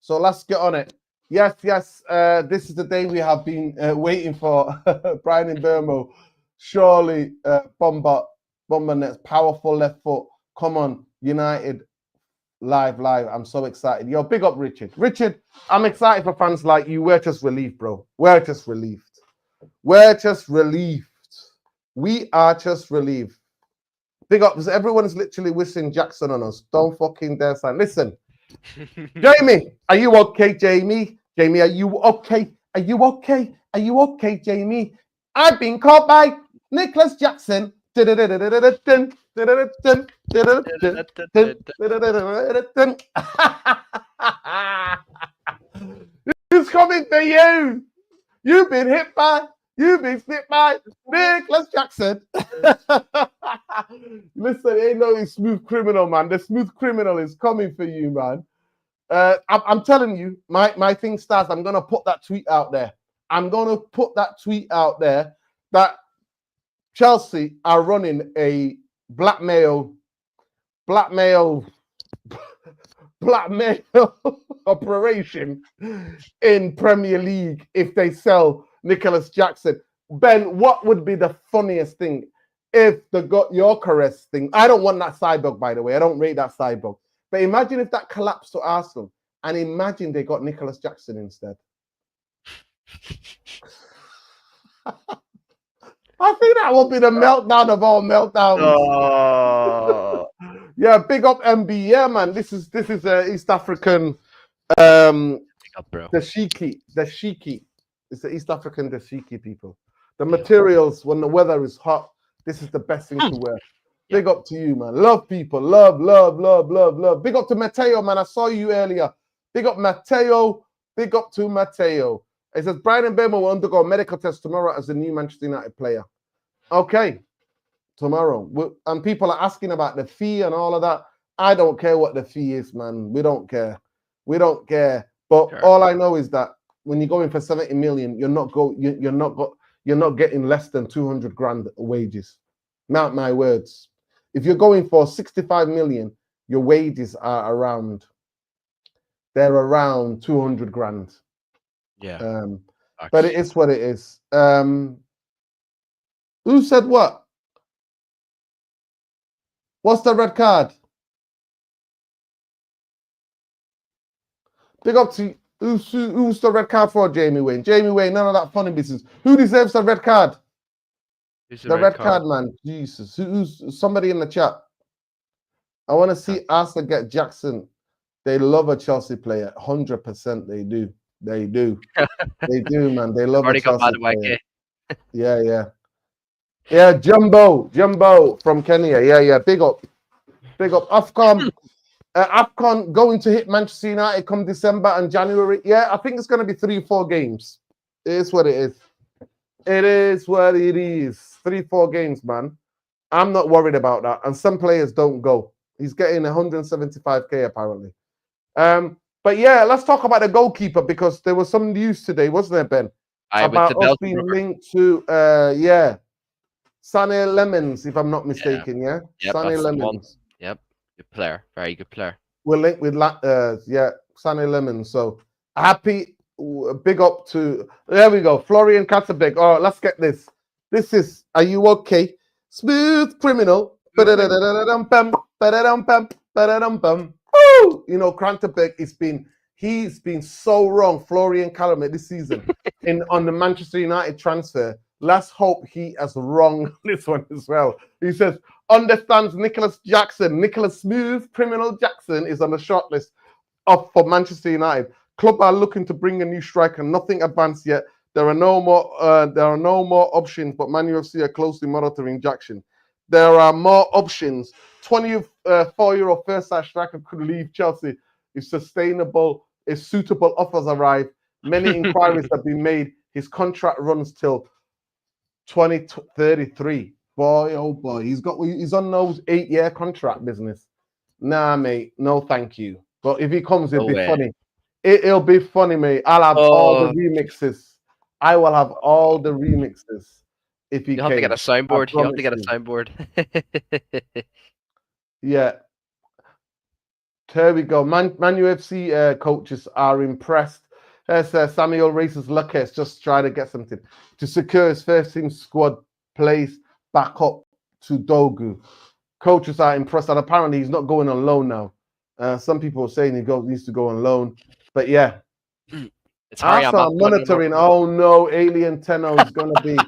So let's get on it. Yes. This is the day we have been waiting for. Bryan and Mbeumo. Surely, Bomber Nets, powerful left foot. Come on, United. Live. I'm so excited. Yo, big up Richard. Richard, I'm excited for fans like you. We're just relieved, bro. We're just relieved. We are just relieved. Big up, because everyone is literally wishing Jackson on us. Don't fucking dare sign. Listen, Jamie, are you okay, Jamie? Jamie, are you okay? Are you okay? Are you okay, Jamie? I've been caught by Nicholas Jackson. He's coming for you. You've been hit by Nicholas Jackson. Listen, ain't no smooth criminal, man. The smooth criminal is coming for you, man. I'm telling you, my thing starts. I'm gonna put that tweet out there. That Chelsea are running a blackmail operation in Premier League if they sell Nicholas Jackson. Ben, what would be the funniest thing if the Gyökeres thing? I don't want that Cyborg, by the way. I don't rate that Cyborg. But imagine if that collapsed to Arsenal, and imagine they got Nicholas Jackson instead. I think that will be the meltdown of all meltdowns. Oh. Yeah, big up MB. Yeah, man. This is East African dashiki. It's the East African dashiki people. The materials when the weather is hot, this is the best thing to wear. Big up to you, man. Love people. Love. Big up to Matteo, man. I saw you earlier. Big up Matteo. Big up to Matteo. It says Bryan and Mbeumo will undergo a medical test tomorrow as a new Manchester United player. Okay. Tomorrow. And people are asking about the fee and all of that. I don't care what the fee is, man. We don't care. But all I know is that when you're going for 70 million, you're not getting less than 200 grand wages. Not my words. If you're going for 65 million, your wages are around 200 grand. Yeah. But it is what it is. Who said what? What's the red card? Big up to who's the red card for, Jamie Wayne? Jamie Wayne, none of that funny business. Who deserves the red card? The red card, man. Jesus. Who's somebody in the chat? I want to see Arsenal get Jackson. They love a Chelsea player. 100% they do. They do. They do, man. They love a Already got Chelsea mad player. at Yeah. Jumbo from Kenya. Yeah. Big up. Afcon. Afcon going to hit Manchester United come December and January. Yeah, I think it's going to be 3-4 games. It is what it is. It is what it is. 3-4 games, man. I'm not worried about that. And some players don't go. He's getting 175k apparently. But yeah, let's talk about the goalkeeper because there was some news today, wasn't there, Ben? with the About us Belgian being rubber. linked to Sané Lemons, if I'm not mistaken. Yeah, Yep, Sané that's the one. Lemons. Yep, good player, very good player. We're linked with Sané Lemons. So happy, big up to. There we go, Florian Katterbeck. Oh, let's get this. This is. Are you okay? Smooth criminal. Ba-da-da-da-da-dum-bum, ba-da-dum-bum, ba-da-dum-bum. Woo! You know, Krantebek he's been so wrong, Florian Callum, this season on the Manchester United transfer. Let's hope he has wrong this one as well. He says, understands Nicholas Smooth Criminal Jackson is on the shortlist for Manchester United. Club are looking to bring a new striker. Nothing advanced yet. There are no more options, but Man UFC are closely monitoring Jackson. There are more options. 24-year-old first-side striker could leave Chelsea if suitable offers arrive. Many inquiries have been made. His contract runs till 2033. Boy, oh boy, he's on those 8-year contract business. Nah, mate, no, thank you. But if he comes, it'll be funny. It'll be funny, mate. I'll have all the remixes. I will have all the remixes if he You have to get a soundboard. You have to get a soundboard. Yeah. Here we go. Man UFC coaches are impressed. As Samuel Race's luck is just trying to get something to secure his first team squad place back up to Dogu. Coaches are impressed, and apparently he's not going on loan now. Some people are saying he needs to go on loan, but yeah. It's Arsenal monitoring. Oh no, Alien Tenno is going to be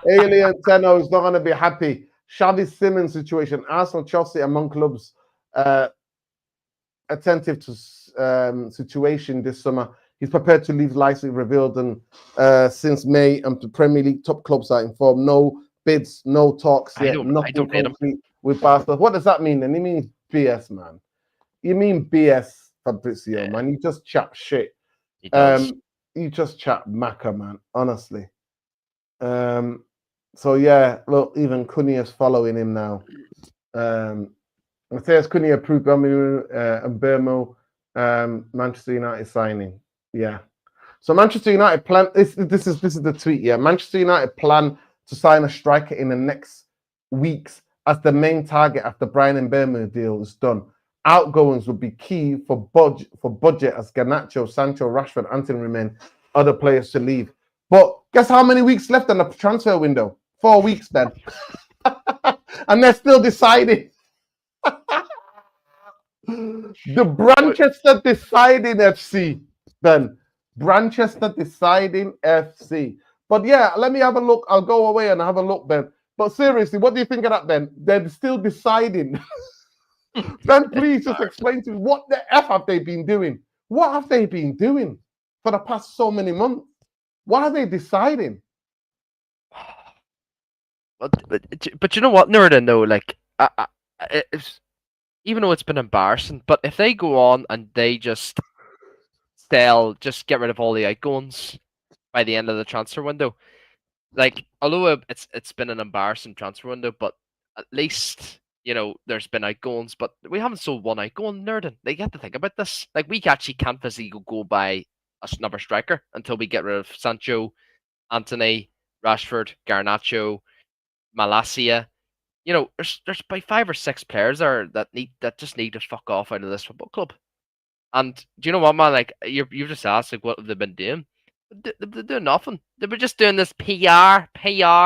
Alien Tenno is not going to be happy. Xavi Simons situation. Arsenal, Chelsea among clubs attentive to situation this summer. He's prepared to leave Leipzig, revealed and since May, and the Premier League top clubs are informed. No bids, no talks yet. Nothing concrete with Barcelona. What does that mean? Then he means BS, man. You mean BS, Fabrizio, man? You just chat shit. He does. You just chat maca, man. Honestly. So yeah, look, even Cunha's following him now. Matthias Cunha approved Mbeumo, Manchester United signing. Yeah. So Manchester United plan. This is the tweet. Yeah, Manchester United plan to sign a striker in the next weeks as the main target after Bryan Mbeumo deal is done. Outgoings would be key for budget as Garnacho, Sancho, Rashford, Anthony remain other players to leave. But guess how many weeks left in the transfer window? 4 weeks, Ben. And they're still deciding. The Brandchester deciding FC, Ben. Brandchester deciding FC. But yeah, let me have a look. I'll go away and have a look, Ben. But seriously, what do you think of that, Ben? They're still deciding. Ben, please just explain to me what the F have they been doing? What have they been doing for the past so many months? What are they deciding? But you know what, Nurden, though, like, it's, even though it's been embarrassing, but if they go on and they just get rid of all the outgoings by the end of the transfer window, like, although it's been an embarrassing transfer window, but at least, you know, there's been outgoings, but we haven't sold one outgoing, Nurden. Like, you have to think about this. Like, we actually can't physically go buy another striker until we get rid of Sancho, Anthony, Rashford, Garnacho, Malacia. You know, there's about 5 or 6 players there that just need to fuck off out of this football club. And do you know what, man? Like, you've just asked, like, what have they been doing? They're doing nothing. They were just doing this PR.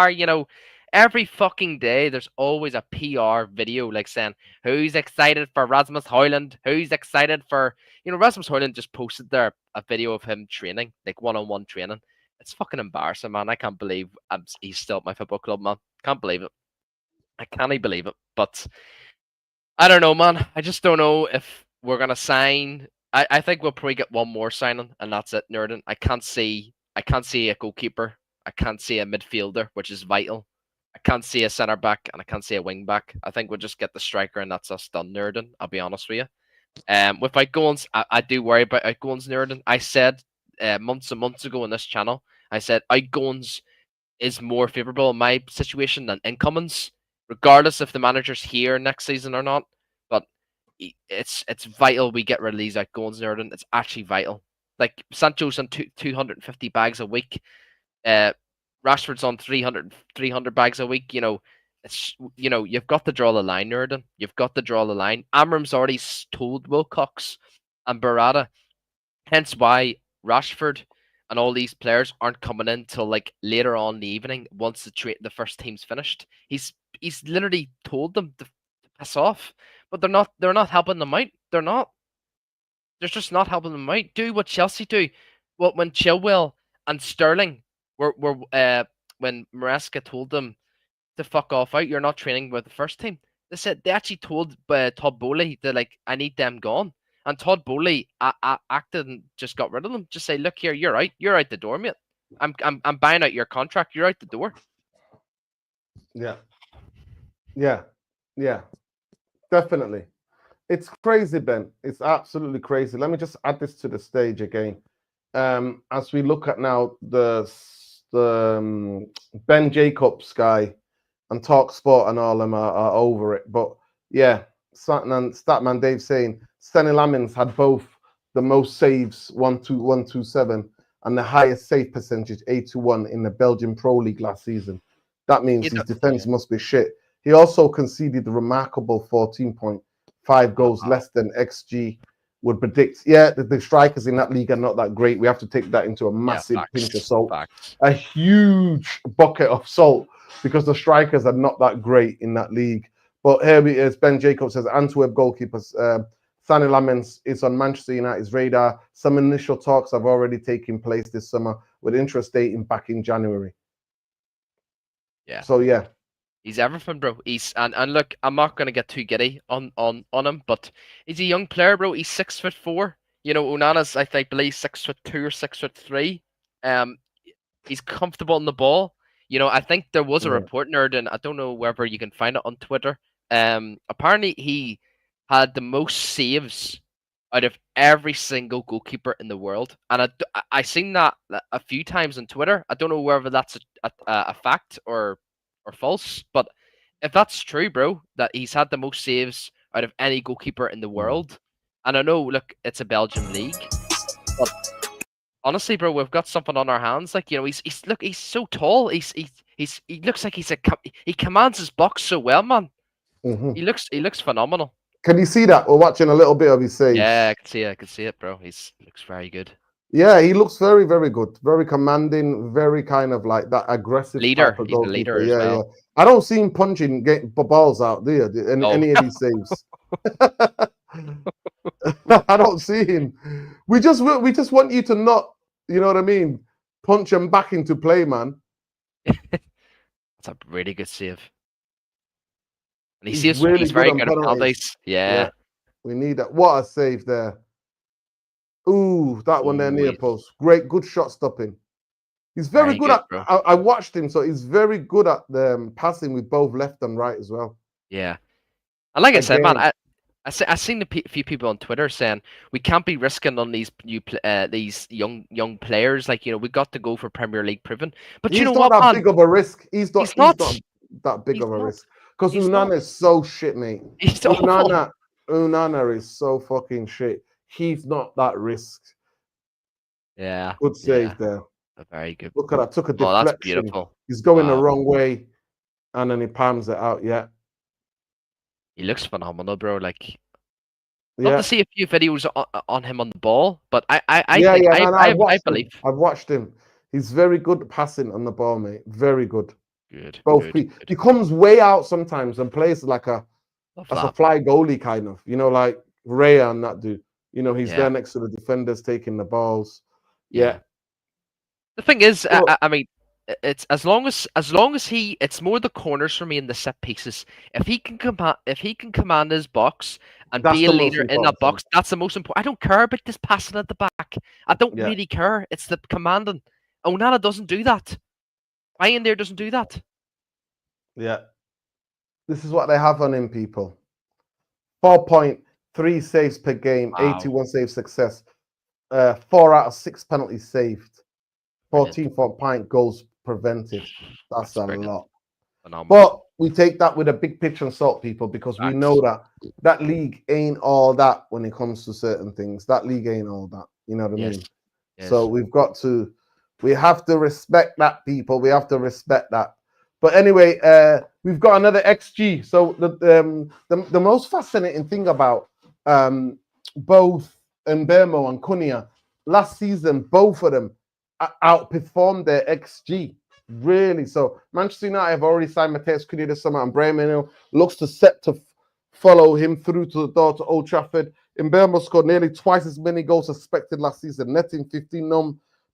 You know, every fucking day there's always a PR video, like saying who's excited for Rasmus Højlund, who's excited for, you know, Rasmus Højlund just posted there a video of him training, like one-on-one training. It's fucking embarrassing, man. I can't believe he's still at my football club, man. Can't believe it. I can't believe it. But I don't know, man. I just don't know if we're gonna sign I think we'll probably get one more signing, and that's it, Nerdin. I can't see a goalkeeper. I can't see a midfielder, which is vital. I can't see a centre back, and I can't see a wing back. I think we'll just get the striker, and that's us done, Nerdin. I'll be honest with you. With outgoings, I do worry about outgoings, Nerdin. I said months and months ago on this channel, I said outgoings is more favourable in my situation than incomings, regardless if the manager's here next season or not. But it's vital we get rid of these outgoings, Nerdin. It's actually vital. Like Sancho's on 250 bags a week. Uh, Rashford's on 300 bags a week. You've got to draw the line, Nerdin. You've got to draw the line. Amram's already told Wilcox and Barada, hence why Rashford and all these players aren't coming in till like later on in the evening once the first team's finished. He's literally told them to piss off, but they're not helping them out. They're not. They're just not helping them out. Do what Chelsea do. Well, when Chilwell and Sterling were when Maresca told them to fuck off out, you're not training with the first team. They actually told Todd Bowley that like I need them gone, and Todd Bowley acted and just got rid of them. Just say, look here, you're out the door, mate. I'm buying out your contract. You're out the door. Yeah, definitely. It's crazy, Ben. It's absolutely crazy. Let me just add this to the stage again. As we look at now the Ben Jacobs guy and Talk Sport and all them are over it. But yeah, Statman Dave saying Stanley Lamins had both the most saves 127 and the highest save percentage 8-1 in the Belgian Pro League last season. That means his defense must be shit. He also conceded the remarkable 14.5 goals less than XG would predict. Yeah, the strikers in that league are not that great. We have to take that into a massive pinch of salt. A huge bucket of salt because the strikers are not that great in that league. But here as Ben Jacobs says, Antwerp goalkeepers, Sani Lamens is on Manchester United's radar. Some initial talks have already taken place this summer with interest dating back in January. Yeah. So yeah. He's everything, bro. And look, I'm not gonna get too giddy on him, but he's a young player, bro. He's 6'4". Onana's I believe 6'2" or 6'3". He's comfortable on the ball. I think there was a report, Nerd, and I don't know whether you can find it on Twitter. Apparently he had the most saves out of every single goalkeeper in the world, and I seen that a few times on Twitter. I don't know whether that's a fact or false, but if that's true, bro, that he's had the most saves out of any goalkeeper in the world, and I know, look, it's a Belgian league, but honestly, bro, we've got something on our hands. Like, he's so tall. He looks like he commands his box so well, man. Mm-hmm. He looks phenomenal. Can you see that? We're watching a little bit of his saves. Yeah, I can see it, bro. He looks very good. Yeah, he looks very, very good. Very commanding, very kind of like that aggressive leader. type of He's a leader as well. Yeah. I don't see him punching balls out, do you? Any of these saves. I don't see him. We just want you to not, you know what I mean, punch him back into play, man. That's a really good save. And he's very good at penalties. Yeah. We need that. What a save there. Ooh, that one there near post. Great, good shot stopping. He's very good at. I watched him, so he's very good at passing with both left and right as well. Yeah, and like I said, man, I seen a few people on Twitter saying we can't be risking on these these young players. Like, we got to go for Premier League proven. But he's you know not what, that man? big of a risk. He's not that big of a risk because Onana is so shit, mate. Onana is so fucking shit. He's not that risk. Yeah. Good save there. Very good. Look at that. Took a deflection. That's beautiful. He's going the wrong way, and then he palms it out. Yeah. He looks phenomenal, bro. Like, love to see a few videos on him on the ball, but I believe I've watched him. He's very good passing on the ball, mate. Very good. Good. Both feet. He comes way out sometimes and plays like a fly goalie kind of. Like Raya and that dude. He's there next to the defenders taking the balls. Yeah. The thing is, I mean, it's as long as he, it's more the corners for me and the set pieces. If he can command his box and That's be a the most leader in that important thing. box, that's the most important. I don't care about this passing at the back. I don't Yeah, really care. It's the commanding. Onana doesn't do that. Ryan there doesn't do that. yeah. This is what they have on him, people. 4.3 saves per game, Wow, 81 save success, 4 out of 6 penalties saved, brilliant. 14.5 goals prevented. That's That's a brilliant. lot. Phenomenal. But we take that with a big pitch and salt, people, because we know Facts. that that league ain't all that when it comes to certain things. That league ain't all that. You know what I Yes. mean? So Yes. we have to respect that, people. We have to respect that. But anyway, we've got another XG. So the most fascinating thing about both Mbeumo and Cunha last season, both of them outperformed their XG. Really. So Manchester United have already signed Mateus Cunha this summer, and Bryan looks to set to follow him through to the door to Old Trafford. Mbeumo scored nearly twice as many goals as expected last season, netting 15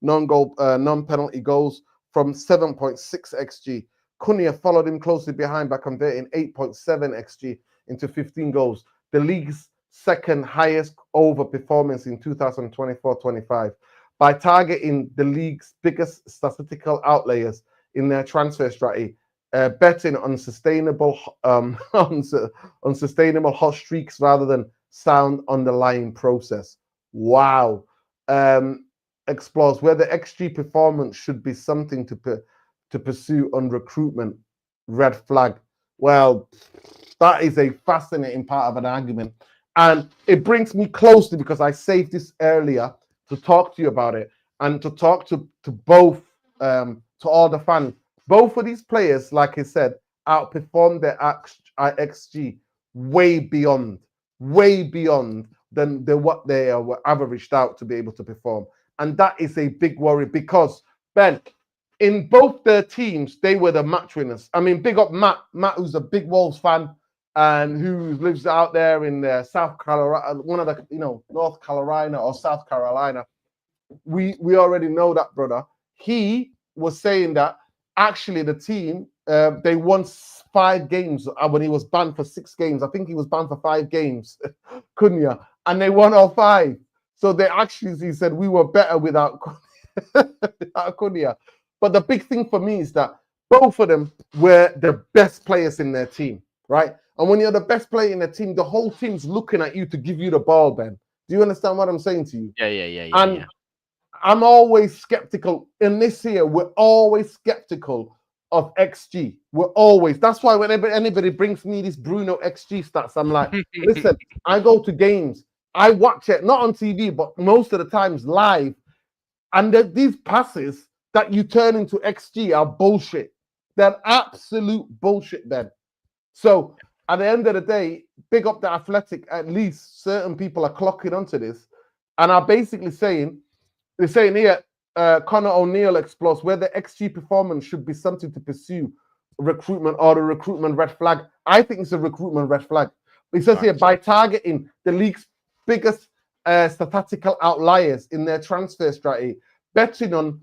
non-penalty goals from 7.6 xg. Cunha followed him closely behind by converting 8.7 xg into 15 goals, the league's second highest over performance in 2024-25. By targeting the league's biggest statistical outliers in their transfer strategy, betting on unsustainable hot streaks rather than sound underlying process. Wow. Explores whether XG performance should be something to pursue on recruitment. Red flag. Well, that is a fascinating part of an argument. And it brings me closely because I saved this earlier to talk to you about it and to talk to both, to all the fans. Both of these players, like I said, outperformed their XG way beyond than what they were averaged out to be able to perform. And that is a big worry because, Ben, in both their teams, they were the match winners. I mean, big up Matt, who's a big Wolves fan and who lives out there in South Carolina, one of the, North Carolina or South Carolina. We already know that, brother. He was saying that actually the team, they won 5 games when he was banned for 6 games. I think he was banned for 5 games, Cunha, and they won all 5. So they actually, he said, we were better without Cunha. But the big thing for me is that both of them were the best players in their team, right? And when you're the best player in the team, the whole team's looking at you to give you the ball, Ben. Do you understand what I'm saying to you? And I'm always skeptical. In this year, we're always skeptical of XG. We're always. That's why whenever anybody brings me this Bruno XG stats, I'm like, listen, I go to games. I watch it, not on TV, but most of the times live. And these passes that you turn into XG are bullshit. They're absolute bullshit, Ben. So at the end of the day, big up the Athletic. At least certain people are clocking onto this and are basically saying, they're saying here, Connor O'Neill explores whether XG performance should be something to pursue recruitment or the recruitment red flag. I think it's a recruitment red flag. It says here, by targeting the league's biggest statistical outliers in their transfer strategy, betting on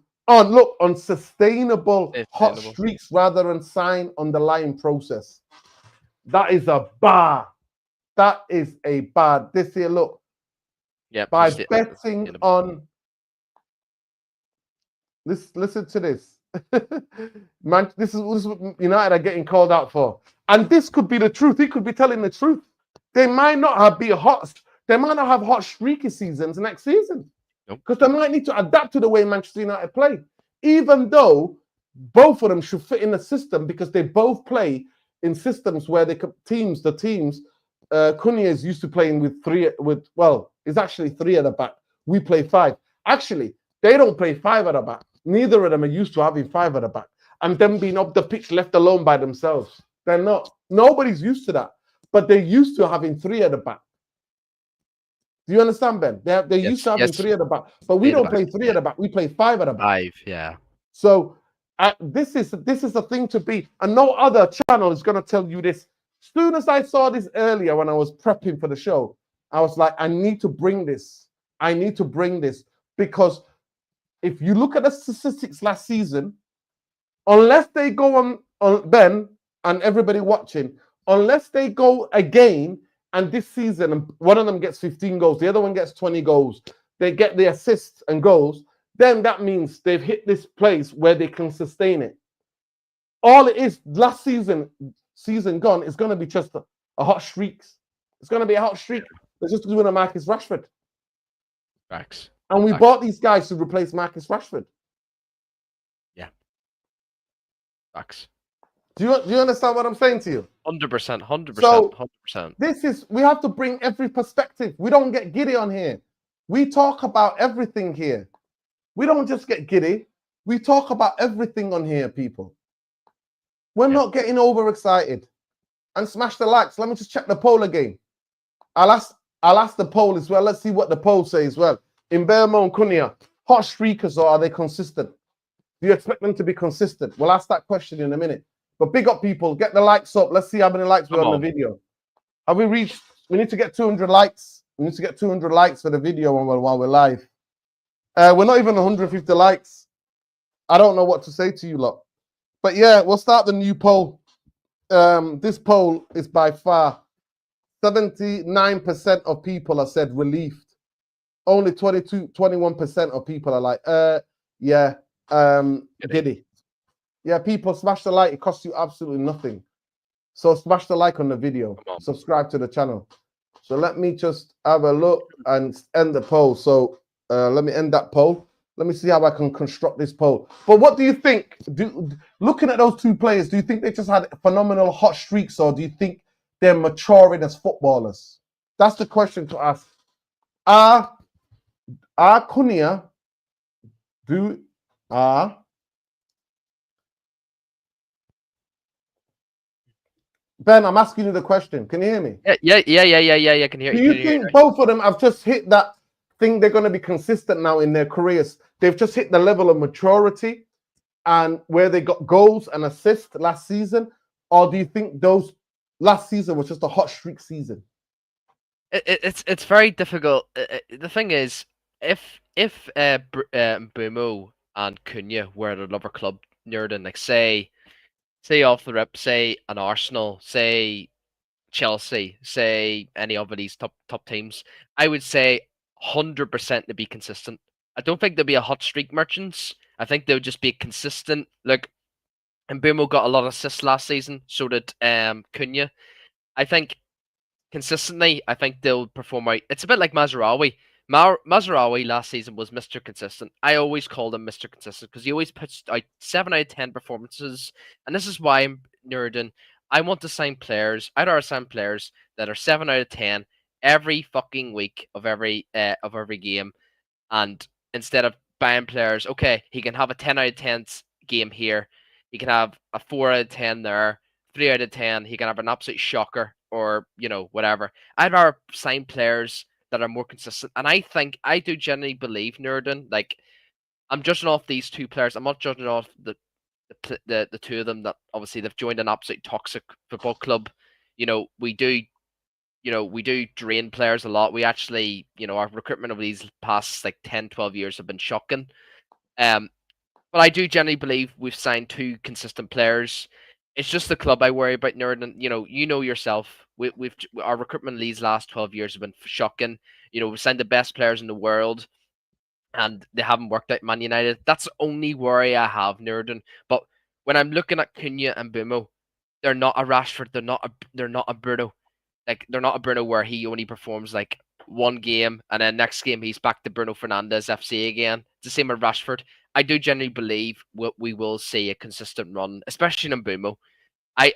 sustainable hot streaks rather than sign underlying process. That is a bar. That is a bar. This here, look. Yep. By betting on listen to this. Man, this is what United are getting called out for. And this could be the truth. He could be telling the truth. They might not they might not have hot streaky seasons next season. Because they might need to adapt to the way Manchester United play. Even though both of them should fit in the system because they both play in systems where the teams, Cunha is used to playing it's actually 3 at the back. We play 5. Actually, they don't play 5 at the back. Neither of them are used to having 5 at the back and them being up the pitch left alone by themselves. They're not. Nobody's used to that. But they're used to having 3 at the back. Do you understand, Ben? They're used to having 3 at the back. But we don't play 3 at the back. We play 5 at the back. 5, yeah. So this is a thing to be. And no other channel is going to tell you this. As soon as I saw this earlier when I was prepping for the show, I was like, I need to bring this. I need to bring this because if you look at the statistics last season, unless they go on Ben and everybody watching, unless they go again and this season and one of them gets 15 goals, the other one gets 20 goals, they get the assists and goals, then that means they've hit this place where they can sustain it. All it is last season gone is going to be just a hot streak. It's going to be a hot streak. They're just doing a Marcus Rashford. Facts. And we bought these guys to replace Marcus Rashford. Yeah. Facts. Do you understand what I'm saying to you? 100%, 100%, So 100%. this is, we have to bring every perspective. We don't get giddy on here. We talk about everything here. We don't just get giddy. We talk about everything on here, people. We're not getting overexcited. And smash the likes. Let me just check the poll again. I'll ask the poll as well. Let's see what the poll says as well. Mbeumo and Cunha, hot streakers or are they consistent? Do you expect them to be consistent? We'll ask that question in a minute. But big up, people. Get the likes up. Let's see how many likes we're on the video. Have we reached? We need to get 200 likes. We need to get 200 likes for the video while we're live. We're not even 150 likes. I don't know what to say to you lot. But yeah, we'll start the new poll. This poll is by far 79% of people have said relieved. Only 21% of people are like, yeah, giddy. Yeah, people, smash the like. It costs you absolutely nothing. So smash the like on the video. Subscribe to the channel. So let me just have a look and end the poll. So let me end that poll. Let me see how I can construct this poll. But what do you think? Looking at those two players, do you think they just had phenomenal hot streaks, or do you think they're maturing as footballers? That's the question to ask. Are Cunha Ben, I'm asking you the question. Can you hear me? Yeah. I can hear you. Do you think both of them have just hit that thing? They're going to be consistent now in their careers. They've just hit the level of maturity and where they got goals and assists last season, or do you think those last season was just a hot streak season? It's very difficult. The thing is, if Mbeumo and Cunha were at another club, Nerdin, like say off the rip, say an Arsenal, say Chelsea, say any of these top teams, I would say 100% to be consistent. I don't think there'll be a hot streak merchants. I think they'll just be consistent. Look, Mbeumo got a lot of assists last season, so did Cunha. I think consistently, I think they'll perform out. It's a bit like Mazraoui. Mazraoui last season was Mr. Consistent. I always called him Mr. Consistent because he always puts out 7 out of 10 performances. And this is why I'm nerding. I want to sign players. I'd rather sign players that are 7 out of 10 every fucking week of every game. And instead of buying players, okay, he can have a 10 out of 10 game here. He can have a 4 out of 10 there. 3 out of 10. He can have an absolute shocker or, whatever. I'd rather sign players that are more consistent. And I do genuinely believe, Nerdin, like, I'm judging off these two players. I'm not judging off the two of them that obviously they've joined an absolute toxic football club. We do drain players a lot. We actually, our recruitment over these past like 10, 12 years have been shocking. But I do generally believe we've signed 2 consistent players. It's just the club I worry about, Nerd, and you know yourself. We've our recruitment these last 12 years have been shocking. We've signed the best players in the world, and they haven't worked out. Man United. That's the only worry I have, Nerd. But when I'm looking at Cunha and Mbeumo, they're not a Rashford. They're not a Bruno. Like they're not a Bruno where he only performs like one game and then next game he's back to Bruno Fernandes FC again. It's the same with Rashford. I do generally believe we will see a consistent run, especially in Mbeumo. I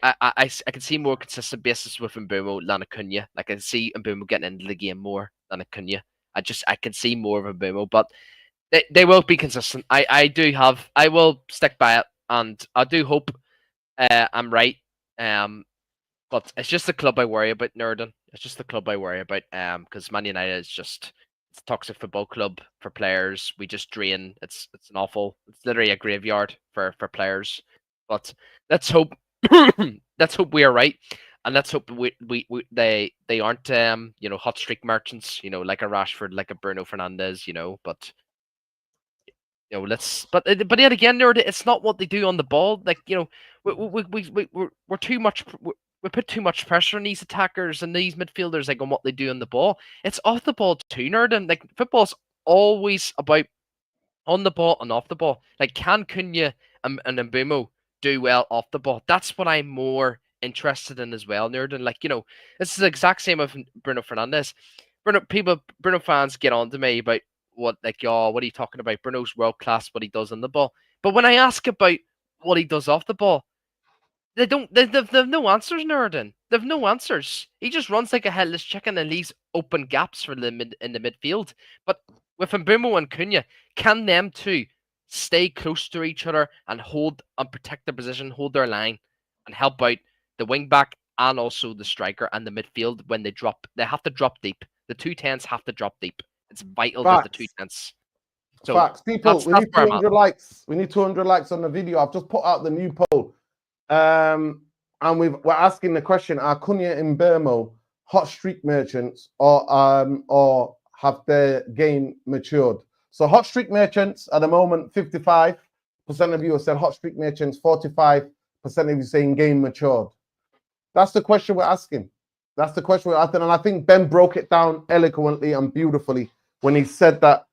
can see more consistent basis with Mbeumo than a Cunha. Like I can see Mbeumo getting into the game more than a Cunha. I can see more of Mbeumo, but they will be consistent. I will stick by it, and I do hope I'm right. But it's just the club I worry about, Nerdin. It's just the club I worry about. Because Man United is just it's a toxic football club for players. We just drain. It's It's literally a graveyard for players. But let's hope let's hope we are right, and let's hope they aren't hot streak merchants. Like a Rashford, like a Bruno Fernandes. But But yet again, Nerd, it's not what they do on the ball. Like, we're too much. We put too much pressure on these attackers and these midfielders, like on what they do on the ball. It's off the ball too, Nerd, and like football's always about on the ball and off the ball. Like, can Cunha and Mbeumo do well off the ball? That's what I'm more interested in as well, Nerd. And like, this is the exact same with Bruno Fernandes. Bruno fans get on to me about what are you talking about? Bruno's world class, what he does on the ball. But when I ask about what he does off the ball, they've no answers, Nerdin. They've no answers. He just runs like a headless chicken and leaves open gaps for in the midfield. But with Mbeumo and Cunha, can them two stay close to each other and hold and protect their position, hold their line, and help out the wing back and also the striker and the midfield when they drop? They have to drop deep. The 2 10s have to drop deep. It's vital that the 2 10s. So facts. People, we need 200 likes. We need 200 likes on the video. I've just put out the new poll. And we're asking the question: are Cunha and Mbeumo hot streak merchants, or have their game matured? So hot streak merchants at the moment, 55% of you have said hot streak merchants, 45% of you saying game matured. That's the question we're asking. That's the question we're asking, and I think Ben broke it down eloquently and beautifully when he said that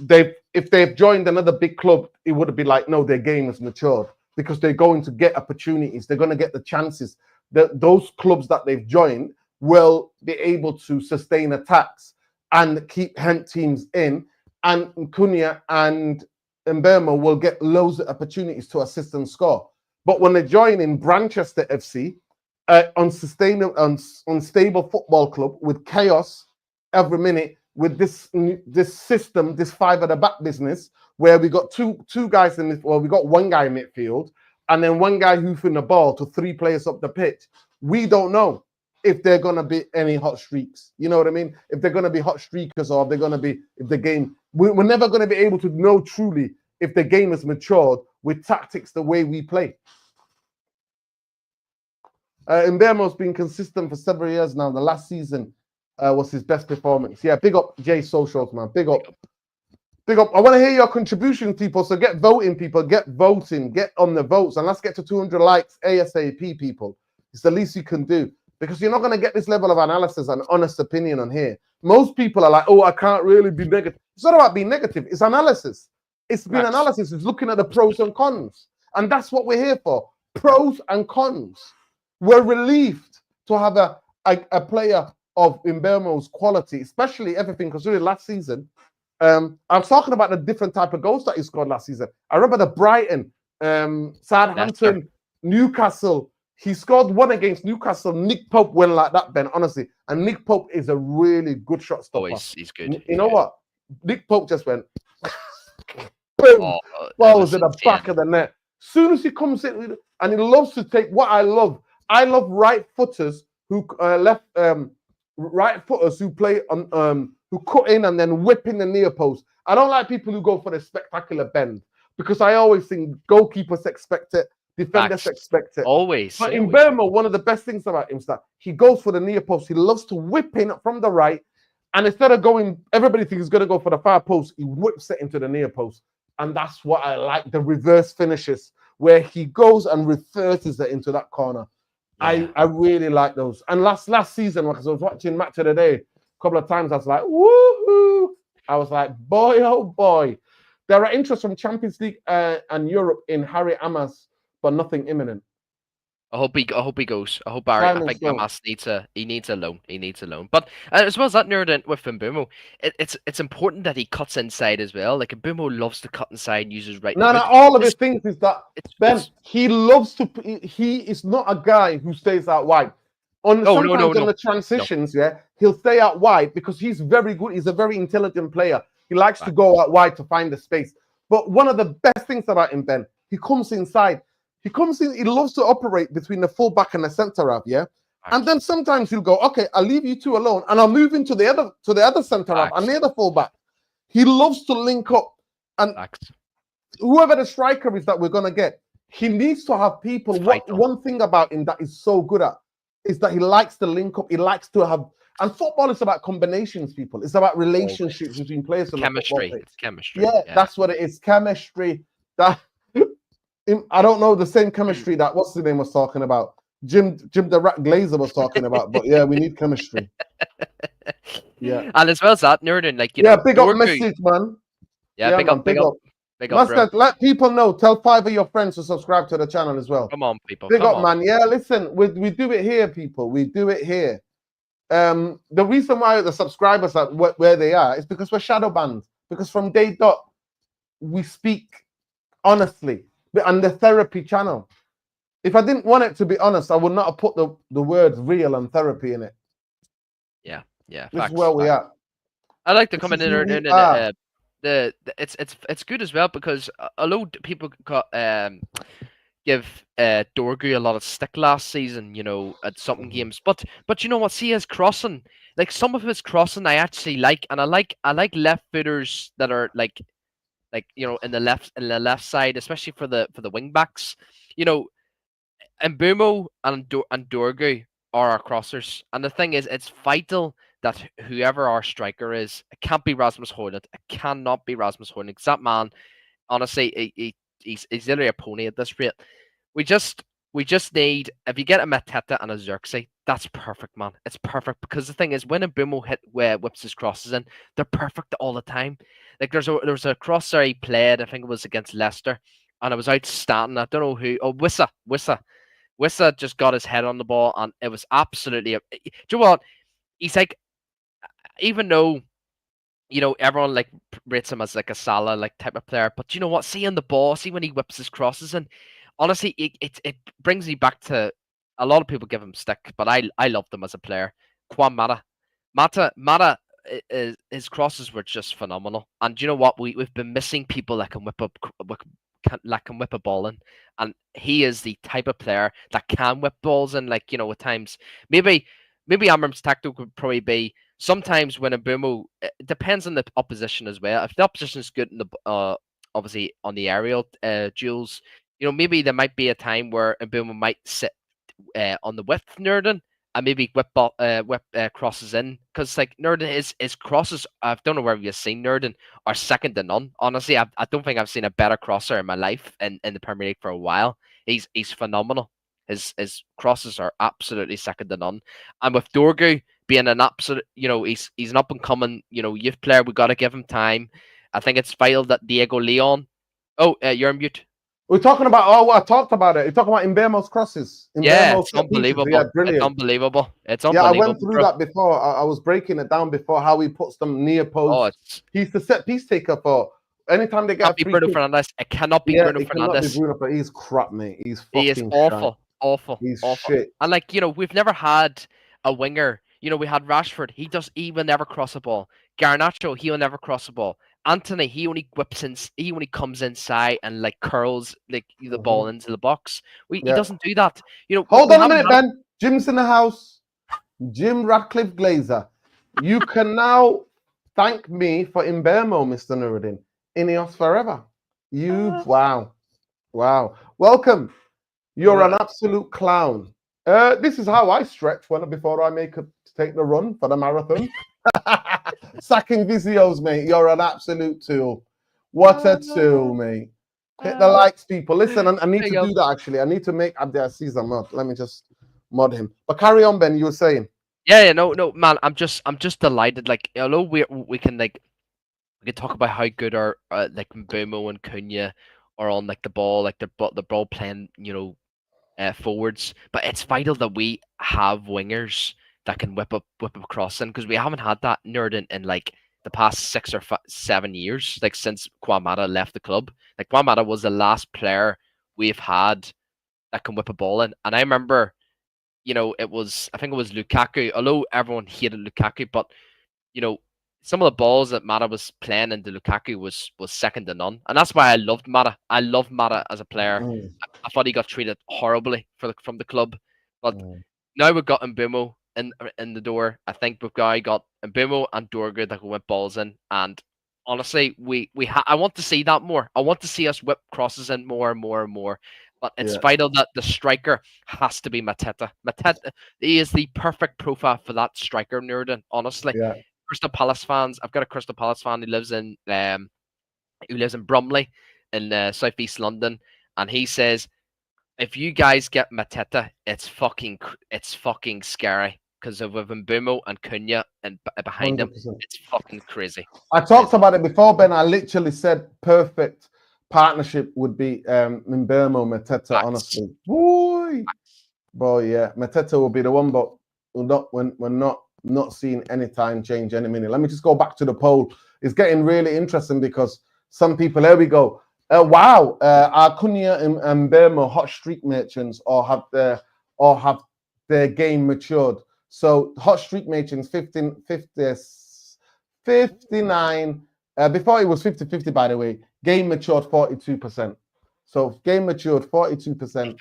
if they've joined another big club, it would have been like, no, their game has matured, because they're going to get opportunities. They're going to get the chances. Those clubs that they've joined will be able to sustain attacks and keep teams in. And Cunha and Mbeumo will get loads of opportunities to assist and score. But when they join in Brandchesterfc, unstable football club with chaos every minute, with this system, this five at the back business, where we got two guys in this, well, we got one guy in midfield and then one guy hoofing the ball to 3 players up the pitch. We don't know if they're going to be any hot streaks. You know what I mean? If they're going to be hot streakers, or if they're going to be, if the game, we're never going to be able to know truly if the game has matured with tactics the way we play. Mbeumo's been consistent for several years now. The last season was his best performance. Yeah, big up Jay Socials, man. Big up. Big up. I want to hear your contribution, people. So get voting, people. Get voting. Get on the votes. And let's get to 200 likes ASAP, people. It's the least you can do. Because you're not going to get this level of analysis and honest opinion on here. Most people are like, oh, I can't really be negative. It's not about being negative. It's analysis. It's been analysis. It's looking at the pros and cons. And that's what we're here for. Pros and cons. We're relieved to have a player of Mbeumo's quality, especially everything considering last season. I'm talking about the different type of goals that he scored last season. I remember the Brighton, Southampton, Newcastle. He scored one against Newcastle. Nick Pope went like that, Ben, honestly. And Nick Pope is a really good shot stopper. Oh, he's good. You know what? Nick Pope just went, boom, ball was in the back of the net. Soon as he comes in, and he loves to take what I love right footers who right footers who play on who cut in and then whip in the near post. I don't like people who go for the spectacular bend, because I always think goalkeepers expect it, defenders expect it. Always. But in Mbeumo, one of the best things about him is that he goes for the near post. He loves to whip in from the right, and instead of going, everybody thinks he's going to go for the far post, he whips it into the near post. And that's what I like, the reverse finishes, where he goes and reverses it into that corner. Yeah. I really like those. And last season, because I was watching Match of the Day a couple of times, I was like, woohoo! I was like, boy, oh boy. There are interests from Champions League and Europe in Harry Amas, but nothing imminent. I hope he goes. I hope Barry. I think Amas needs a loan. He needs a loan. But as well as that, nerd with Mbeumo, it's important that he cuts inside as well. Like Mbeumo loves to cut inside and uses right. No, all of his things is that he loves to. He is not a guy who stays out wide. Sometimes on the transitions, yeah, he'll stay out wide because he's very good. He's a very intelligent player. He likes to go out wide to find the space. But one of the best things about him, Ben, he comes inside. He comes in, he loves to operate between the fullback and the centre half, yeah? And then sometimes he'll go, okay, I'll leave you two alone and I'll move into the other centre half and the other fullback. He loves to link up. And whoever the striker is that we're going to get, he needs to have people. One thing about him that is so good at is that he likes to link up. He likes to have And football is about combinations, people. It's about relationships Always. between players on the football Chemistry. pitch. It's chemistry. Yeah, Yeah. that's what it is. Chemistry. That I don't know the same chemistry that what's the name was talking about. Jim the Rat Glazer was talking about. But yeah, we need chemistry. Yeah. And as well as that, Nerdin, like, Yeah, big up Dorgu. message, man. Yeah, Yeah, man, big up. big up, bro. Let people know. Tell 5 of your friends to subscribe to the channel as well. Come on, people. Big Come up, on. man. Yeah, listen, we do it here, people. We do it here. The reason why the subscribers are where they are is because we're shadow banned. Because from day dot, we speak honestly on the therapy channel. If I didn't want it to be honest, I would not have put the words real and therapy in it. Yeah, yeah. This Facts, is where we facts. are. I like to This come in is who there we and are. it's good as well because although people give Dorgu a lot of stick last season, at some games, but you know what? See his crossing, like some of his crossing, I actually like, and I like left footers that are like in the left side, especially for the wing backs, and Mbeumo and Dorgu are our crossers. And the thing is, it's vital that whoever our striker is, it can't be Rasmus Højlund. It cannot be Rasmus Højlund. Because that man, honestly, he's literally a pony at this rate. We just need, if you get a Mateta and a Xerxes, that's perfect, man. It's perfect because the thing is, when Mbeumo whips his crosses in, they're perfect all the time. Like there was a cross there he played, I think it was against Leicester, and it was outstanding. I don't know who. Oh, Wissa just got his head on the ball, and it was absolutely. Do you know what? He's like, even though everyone like rates him as like a Salah like type of player, but you know what? Seeing the ball, see when he whips his crosses, and honestly, it brings me back to a lot of people give him stick, but I loved him as a player. Juan Mata, his crosses were just phenomenal, and you know what? We've been missing people that can whip a ball in, and he is the type of player that can whip balls in. Like at times, maybe Amram's tactic would probably be sometimes when Mbeumo. It depends on the opposition as well. If the opposition is good in the obviously on the aerial duels, maybe there might be a time where Mbeumo might sit on the width Nerdin and maybe whip crosses in, because like Nerdin his crosses, I don't know where you've seen Nerdin, are second to none. Honestly, I don't think I've seen a better crosser in my life in the Premier League for a while. He's phenomenal. His crosses are absolutely second to none. And with Dorgu being an absolute, he's an up and coming, youth player. We got to give him time. I think it's vital that Diego Leon. Oh, you're on mute. We're talking about. Oh, I talked about it. You're talking about Mbeumo'S crosses. Yeah, Mbeumo'S it's set pieces. unbelievable. Yeah, It's brilliant. unbelievable. It's Yeah, I unbelievable. went through bro. that before. I was breaking it down before how he puts them near post. It's He's the set piece taker for anytime they get can't a be free Bruno kick. Fernandes. It cannot be Yeah, Bruno it cannot be Fernandes. Bruno, but he's crap, mate. He's He is fucking awful, shite. awful, He's awful. shit. And like we've never had a winger. We had Rashford. He will never cross a ball. Garnacho, he will never cross a ball. Anthony, he only whips in. He only comes inside and like curls like the ball into the box. He doesn't do that. Hold on a minute, Ben. Jim's in the house. Jim Radcliffe Glazer. You can now thank me for Mbeumo, Mr. Nuruddin. Ineos forever. Wow. Welcome. You're an absolute clown. This is how I stretch before I take the run for the marathon. Sacking Vizios, mate. You're an absolute tool. What a tool, mate. Hit the likes, people. Listen, I need to do that actually. I need to make Abdelaziz a mod. Let me just mod him. But carry on, Ben. You were saying. Yeah, no, man. I'm just delighted. Like, although we can talk about how good our like Mbeumo and Cunha are on like the ball, like the ball playing, forwards. But it's vital that we have wingers that can whip up crossing, because we haven't had that in like the past 6 or 7 years, like since Kwamata left the club. Like Kwamata was the last player we've had that can whip a ball in, and I remember, I think it was Lukaku. Although everyone hated Lukaku, but some of the balls that Mata was playing into Lukaku was second to none, and that's why I loved Mata. I loved Mata as a player. I thought he got treated horribly from the club, but now we've got Mbeumo in the door. I think we've got Mbeumo and Dorgu that can whip balls in, and honestly, I want to see that more. I want to see us whip crosses in more and more and more. But it's vital that the striker has to be Mateta. Mateta, he is the perfect profile for that striker, Nurden, honestly. Yeah. Crystal Palace fans, I've got a Crystal Palace fan who lives in Bromley in southeast London, and he says if you guys get Mateta, it's fucking scary because of Mbeumo and Cunha and behind him, 100%. it's fucking crazy. I talked about it before, Ben. I literally said perfect partnership would be Mbeumo Mateta. Honestly, boy, yeah, Mateta will be the one, but we're not seeing any time change any minute. Let me just go back to the poll. It's getting really interesting because some people. There we go. Wow, are Cunha and Mbeumo hot streak merchants, or have their game matured? So hot streak merchants 59. Before it was 50-50, by the way. Game matured 42%. So game matured 42%.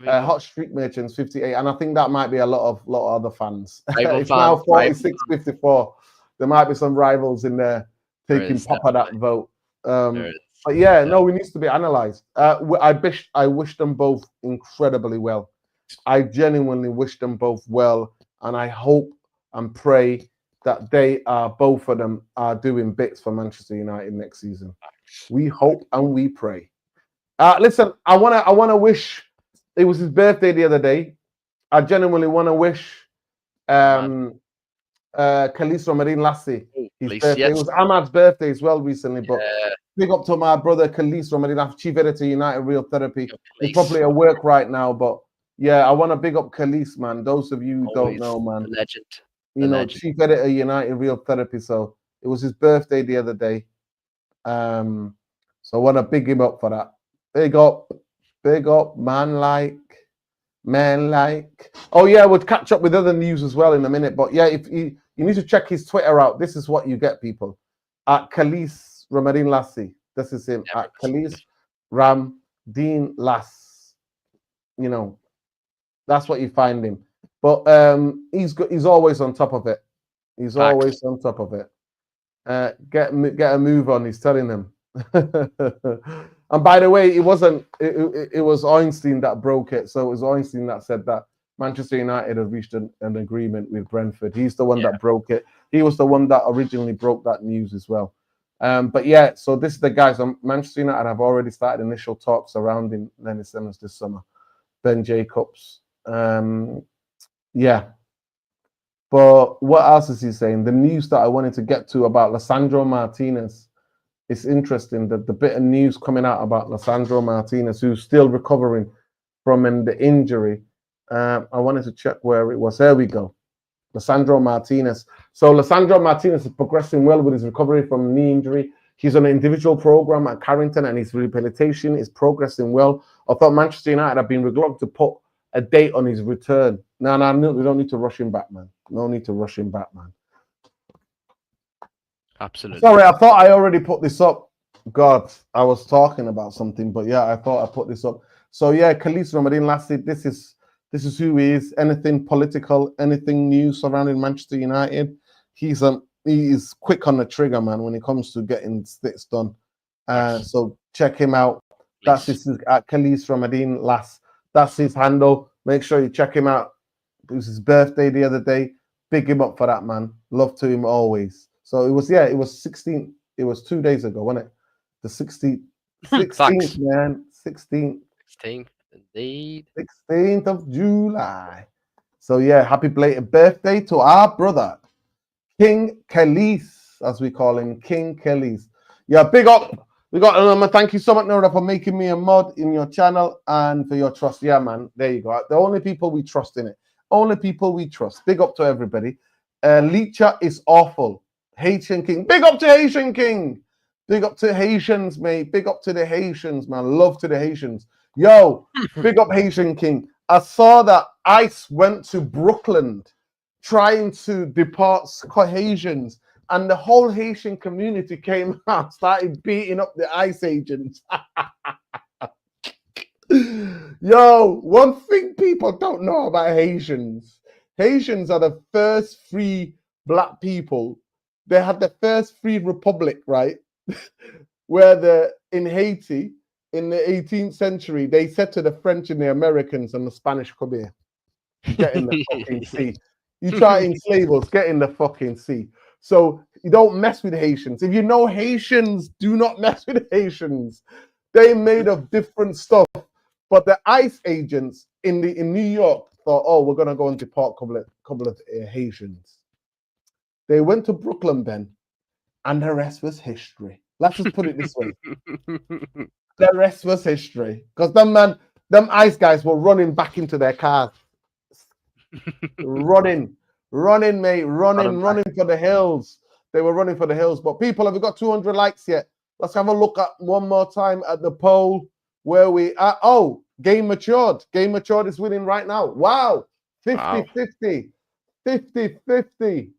Hot streak merchants 58, and I think that might be a lot of other fans. It's now 46-54. There might be some rivals in there taking pop of that vote. But yeah, no, it needs to be analysed. I wish them both incredibly well. I genuinely wish them both well, and I hope and pray that they are, both of them are doing bits for Manchester United next season. We hope and we pray. Listen, I wanna wish. It was his birthday the other day. I genuinely want to wish Khalees Ramadan Lassie his birthday. Yes. It was Ahmad's birthday as well recently, but big up to my brother Khalees Ramadan, chief editor United Real Therapy. He's probably at work right now, but yeah, I want to big up Khalees, man. Those of you who don't know, man, the legend. You know, chief editor United Real Therapy. So it was his birthday the other day. So I want to big him up for that. Big up, man like. Oh yeah, we'll catch up with other news as well in a minute. But yeah, if you need to check his Twitter out. This is what you get, people. At Khalees Ramadan Lassie. This is him. At Khalees Ramdeen Lass. You know, that's what you find him. But he's always on top of it. He's always on top of it. Get a move on. He's telling them. And by the way, it wasn't. It was Einstein that broke it. So it was Einstein that said that Manchester United have reached an agreement with Brentford. He's the one that broke it. He was the one that originally broke that news as well. But yeah, so this is the guys. Manchester United have already started initial talks surrounding Lenny Simmons this summer. Ben Jacobs. Yeah. But what else is he saying? The news that I wanted to get to about Lisandro Martinez. It's interesting that the bit of news coming out about Lisandro Martinez, who's still recovering from the injury. I wanted to check where it was. There we go. Lisandro Martinez. So Lisandro Martinez is progressing well with his recovery from knee injury. He's on an individual program at Carrington, and his rehabilitation is progressing well. I thought Manchester United have been reluctant to put a date on his return. No, we don't need to rush him back, man. No need to rush him back, man. Absolutely. Sorry, I thought I already put this up. God, I was talking about something, but yeah, I thought I put this up. So yeah, Khalees Ramadan Lassie, this is who he is. Anything political, anything new surrounding Manchester United, he is quick on the trigger, man, when it comes to getting sticks done. So check him out. That's his at Khalees Ramadan Lass. That's his handle. Make sure you check him out. It was his birthday the other day. Big him up for that, man. Love to him always. So it was 16. It was 2 days ago, wasn't it? The 16th, man. 16th. 16th, indeed. 16th of July. So yeah, happy belated birthday to our brother, King Khalees, as we call him, King Khalees. Yeah, big up. We got thank you so much, Nora, for making me a mod in your channel and for your trust. Yeah, man. There you go. The only people we trust in it. Only people we trust. Big up to everybody. Licha is awful. Haitian King. Big up to Haitian King. Big up to Haitians, mate. Big up to the Haitians, man. Love to the Haitians. Yo, big up Haitian King. I saw that ICE went to Brooklyn trying to deport Haitians, and the whole Haitian community came out, started beating up the ICE agents. Yo, one thing people don't know about Haitians. Haitians are the first free black people. They had the first free republic, right? Where in Haiti, in the 18th century, they said to the French and the Americans and the Spanish, come here, get in the fucking sea. You try to enslave us, get in the fucking sea. So you don't mess with Haitians. If you know Haitians, do not mess with Haitians. They made of different stuff. But the ICE agents in New York thought, oh, we're gonna go and deport a couple of Haitians. They went to Brooklyn, Ben, and the rest was history. Let's just put it this way. The rest was history. Because them ICE guys were running back into their cars. running, mate, running for the hills. They were running for the hills. But people, have we got 200 likes yet? Let's have a look at one more time at the poll where we are. Oh, Game Matured. Game Matured is winning right now. Wow. 50-50. 50-50.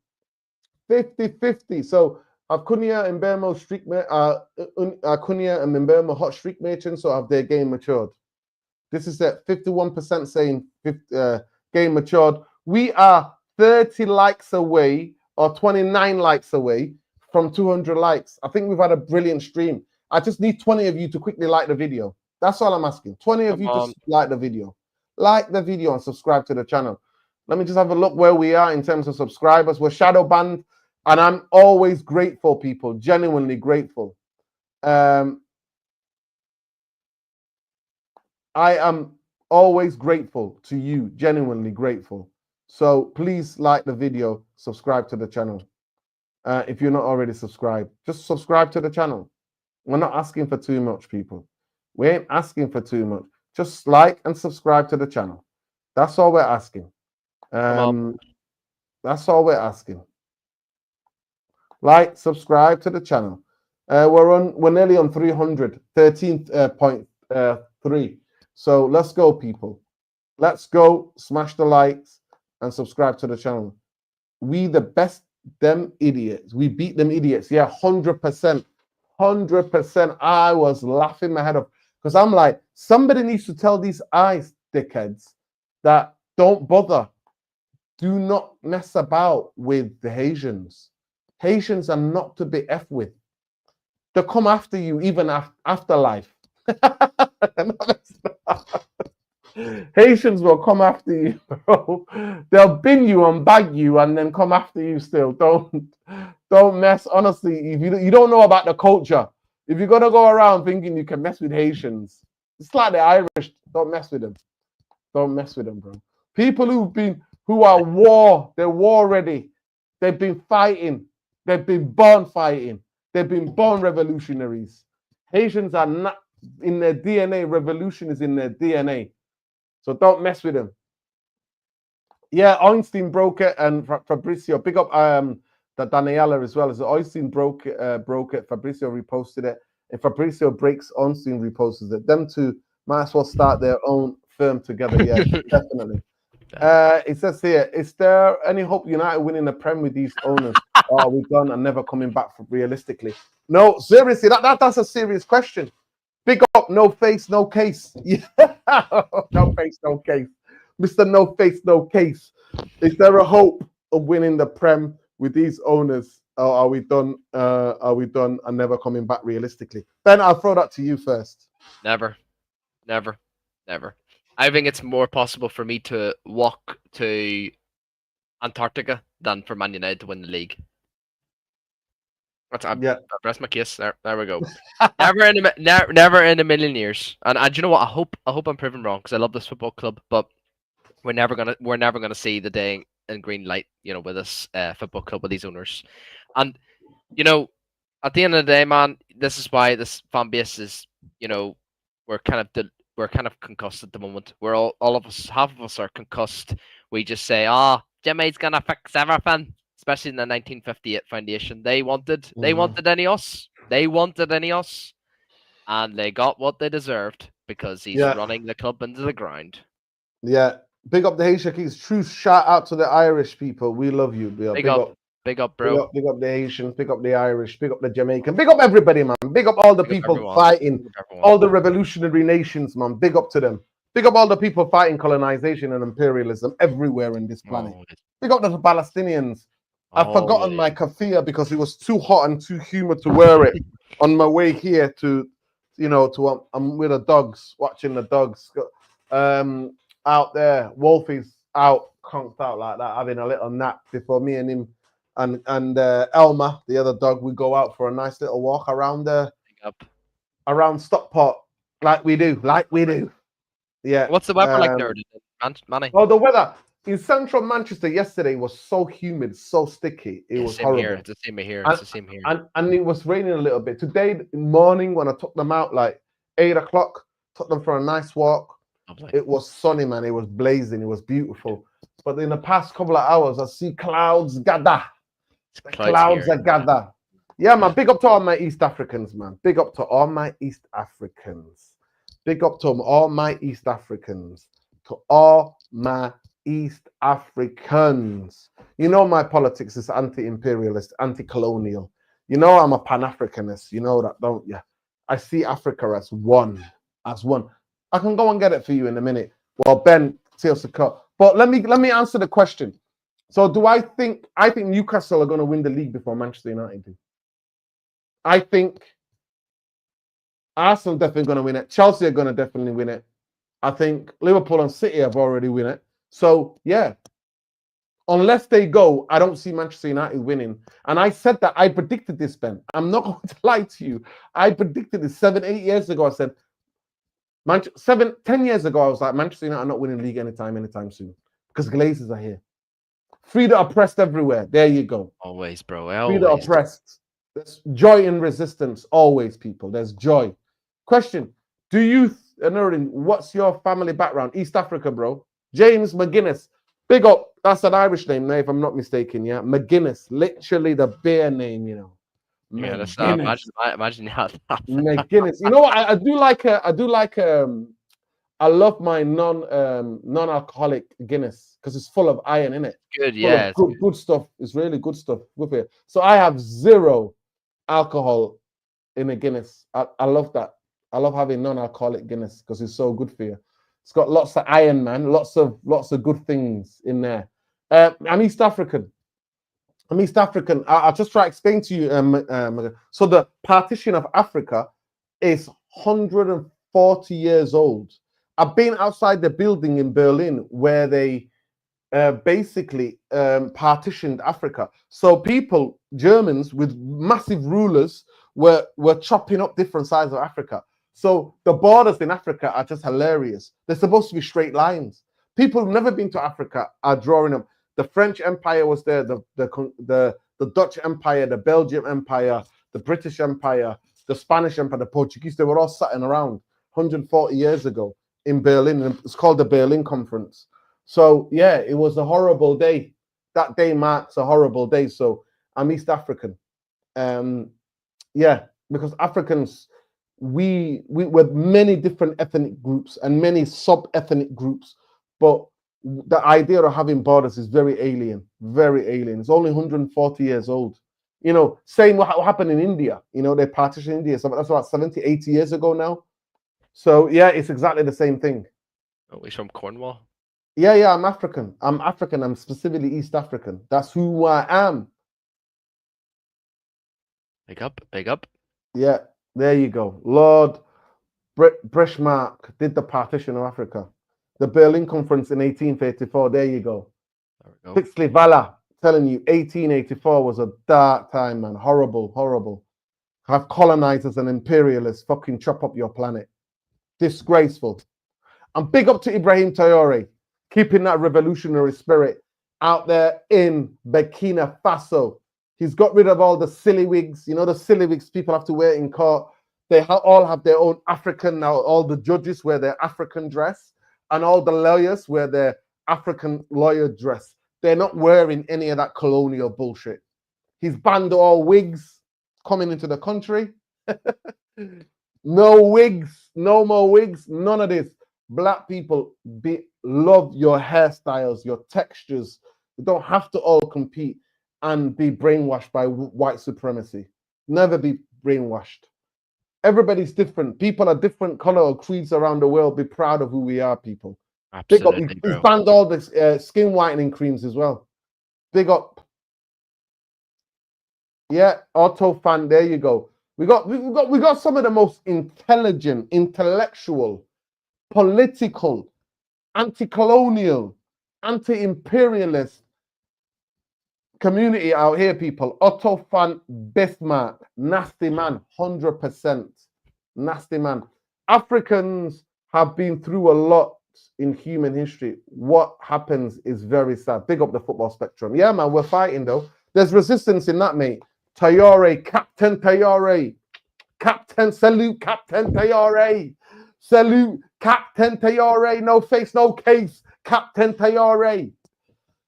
50-50. So Acuna and Mbeumo'S streak Acuna and Mbeumo hot streak merchants, so have their game matured. This is at 51% saying game matured. We are 30 likes away or 29 likes away from 200 likes. I think we've had a brilliant stream. I just need 20 of you to quickly like the video. That's all I'm asking. 20 of you to like the video. Like the video and subscribe to the channel. Let me just have a look where we are in terms of subscribers. We're shadow banned, and I'm always grateful, people. Genuinely grateful. I am always grateful to you. Genuinely grateful. So please like the video. Subscribe to the channel. If you're not already subscribed, just subscribe to the channel. We're not asking for too much, people. We ain't asking for too much. Just like and subscribe to the channel. That's all we're asking. That's all we're asking. Like, subscribe to the channel. We're nearly on 300, 13.3. So let's go, people. Let's go. Smash the likes and subscribe to the channel. We the best them idiots. We beat them idiots. Yeah, 100%. 100%. I was laughing my head off because I'm like, somebody needs to tell these ICE dickheads that don't bother. Do not mess about with the Haitians. Haitians are not to be effed with. They'll come after you even after life. Haitians will come after you, bro. They'll bin you and bag you and then come after you still. Don't mess. Honestly, if you don't know about the culture, if you're gonna go around thinking you can mess with Haitians, it's like the Irish. Don't mess with them. Don't mess with them, bro. People who are they're war ready. They've been fighting. They've been born fighting. They've been born revolutionaries. Haitians are not in their DNA. Revolution is in their DNA. So don't mess with them. Yeah, Einstein broke it, and Fabrizio, big up the Daniela as well. So Einstein broke it. Fabrizio reposted it. If Fabrizio breaks, Einstein reposts it. Them two might as well start their own firm together. Yeah, definitely. It says here, is there any hope United winning the Prem with these owners? Or are we done and never coming back realistically? No, seriously, that's a serious question. Big up, no face, no case. Yeah. No face, no case. Mr. No face, no case. Is there a hope of winning the Prem with these owners? Or are we done? Are we done and never coming back realistically? Ben, I'll throw that to you first. Never. I think it's more possible for me to walk to Antarctica than for Man United to win the league. That's my case. There we go. never in a million years. And do you know what? I hope I'm proven wrong because I love this football club, but we're never gonna see the day in green light, with this football club with these owners. And at the end of the day, man, this is why this fan base is, we're kind of concussed at the moment. We're all of us, half of us are concussed. We just say, Jimmy's gonna fix everything. Especially in the 1958 foundation, they wanted Ineos. They wanted Ineos, and they got what they deserved because he's running the club into the ground. Yeah, big up the Haitians. True shout out to the Irish people. We love you. Big up, bro. Big up the Haitians. Big up the Irish. Big up the Jamaican. Big up everybody, man. Big up all the people fighting, all the revolutionary nations, man. Big up to them. Big up all the people fighting colonization and imperialism everywhere in this planet. Big up the Palestinians. I've forgotten my keffiyeh because it was too hot and too humid to wear it on my way here to I'm with the dogs, watching the dogs. Out there, Wolfie's out, conked out like that, having a little nap before me and him and Elma, the other dog, we go out for a nice little walk around around Stockport, like we do. Yeah. What's the weather like there, Manny? Oh, the weather in central Manchester yesterday was so humid, so sticky. It was same horrible. Here. It's the same here. And, It's the same here. And it was raining a little bit. Today morning when I took them out, like 8 o'clock, took them for a nice walk. Lovely. It was sunny, man. It was blazing. It was beautiful. But in the past couple of hours, I see clouds gather. Clouds are gather. Yeah, man. Big up to all my East Africans, man. Big up to all my East Africans. Big up to all my East Africans. To all my East Africans. You know my politics is anti-imperialist, anti-colonial. You know I'm a Pan-Africanist. You know that, don't you? I see Africa as one. As one. I can go and get it for you in a minute. Well, Ben, tails to cut. But let me answer the question. So do I think Newcastle are going to win the league before Manchester United do? I think Arsenal definitely going to win it. Chelsea are going to definitely win it. I think Liverpool and City have already won it. So, yeah. Unless they go, I don't see Manchester United winning. And I said that. I predicted this, Ben. I'm not going to lie to you. I predicted this 7-8 years ago. I said, 10 years ago, I was like, Manchester United are not winning the league anytime soon. Because Glazers are here. Free the oppressed everywhere. There you go. Always, bro. Free the oppressed. There's joy in resistance. Always, people. There's joy. Question. Do you, what's your family background? East Africa, bro. James McGuinness. Big up. That's an Irish name, if I'm not mistaken, yeah? McGuinness. Literally the bear name, you know. Yeah, that's imagine you had that. McGuinness. You know what? I love my non-alcoholic Guinness because it's full of iron in it. Good, yeah. Good stuff. It's really good stuff with it. So I have 0 alcohol in a Guinness. I love that. I love having non-alcoholic Guinness because it's so good for you. It's got lots of iron, man. Lots of good things in there. I'm East African. I'll just try to explain to you. So the partition of Africa is 140 years old. I've been outside the building in Berlin where they basically partitioned Africa. So people, Germans with massive rulers, were chopping up different sides of Africa. So the borders in Africa are just hilarious. They're supposed to be straight lines. People who've never been to Africa are drawing them. The French Empire was there, the Dutch Empire, the Belgian Empire, the British Empire, the Spanish Empire, the Portuguese. They were all sitting around 140 years ago in Berlin. And it's called the Berlin Conference. So, yeah, it was a horrible day. That day marks a horrible day. So I'm East African. Yeah, because Africans, we were many different ethnic groups and many sub-ethnic groups, but the idea of having borders is very alien, very alien. It's only 140 years old. You know, same what happened in India. You know, they partitioned India. So that's about 70, 80 years ago now. So, yeah, it's exactly the same thing. Oh, he's from Cornwall? Yeah, I'm African. I'm specifically East African. That's who I am. Big up. Yeah, there you go. Lord Breshmark did the partition of Africa. The Berlin Conference in 1834. There you go. Pixley Valor, telling you, 1884 was a dark time, man. Horrible. Have colonizers and imperialists fucking chop up your planet. Disgraceful. And big up to Ibrahim Traoré, keeping that revolutionary spirit out there in Burkina Faso. He's got rid of all the silly wigs. You know, the silly wigs people have to wear in court. They all have their own African now. All the judges wear their African dress, and all the lawyers wear their African lawyer dress. They're not wearing any of that colonial bullshit. He's banned all wigs coming into the country. No wigs, no more wigs, none of this. Black people, love your hairstyles, your textures. You don't have to all compete and be brainwashed by white supremacy. Never be brainwashed. Everybody's different. People are different color or creeds around the world. Be proud of who we are, people. Absolutely, big up. He's banned all this skin whitening creams as well. Big up. Yeah, Auto fan. There you go. We got some of the most intelligent, intellectual, political, anti-colonial, anti-imperialist community out here, people. Otto van Bismarck, nasty man, 100%. Nasty man. Africans have been through a lot in human history. What happens is very sad. Big up the football spectrum. Yeah, man, we're fighting though. There's resistance in that, mate. Traore, Captain Traore. Captain, salute Captain Traore. Salute Captain Traore. No face, no case. Captain Traore.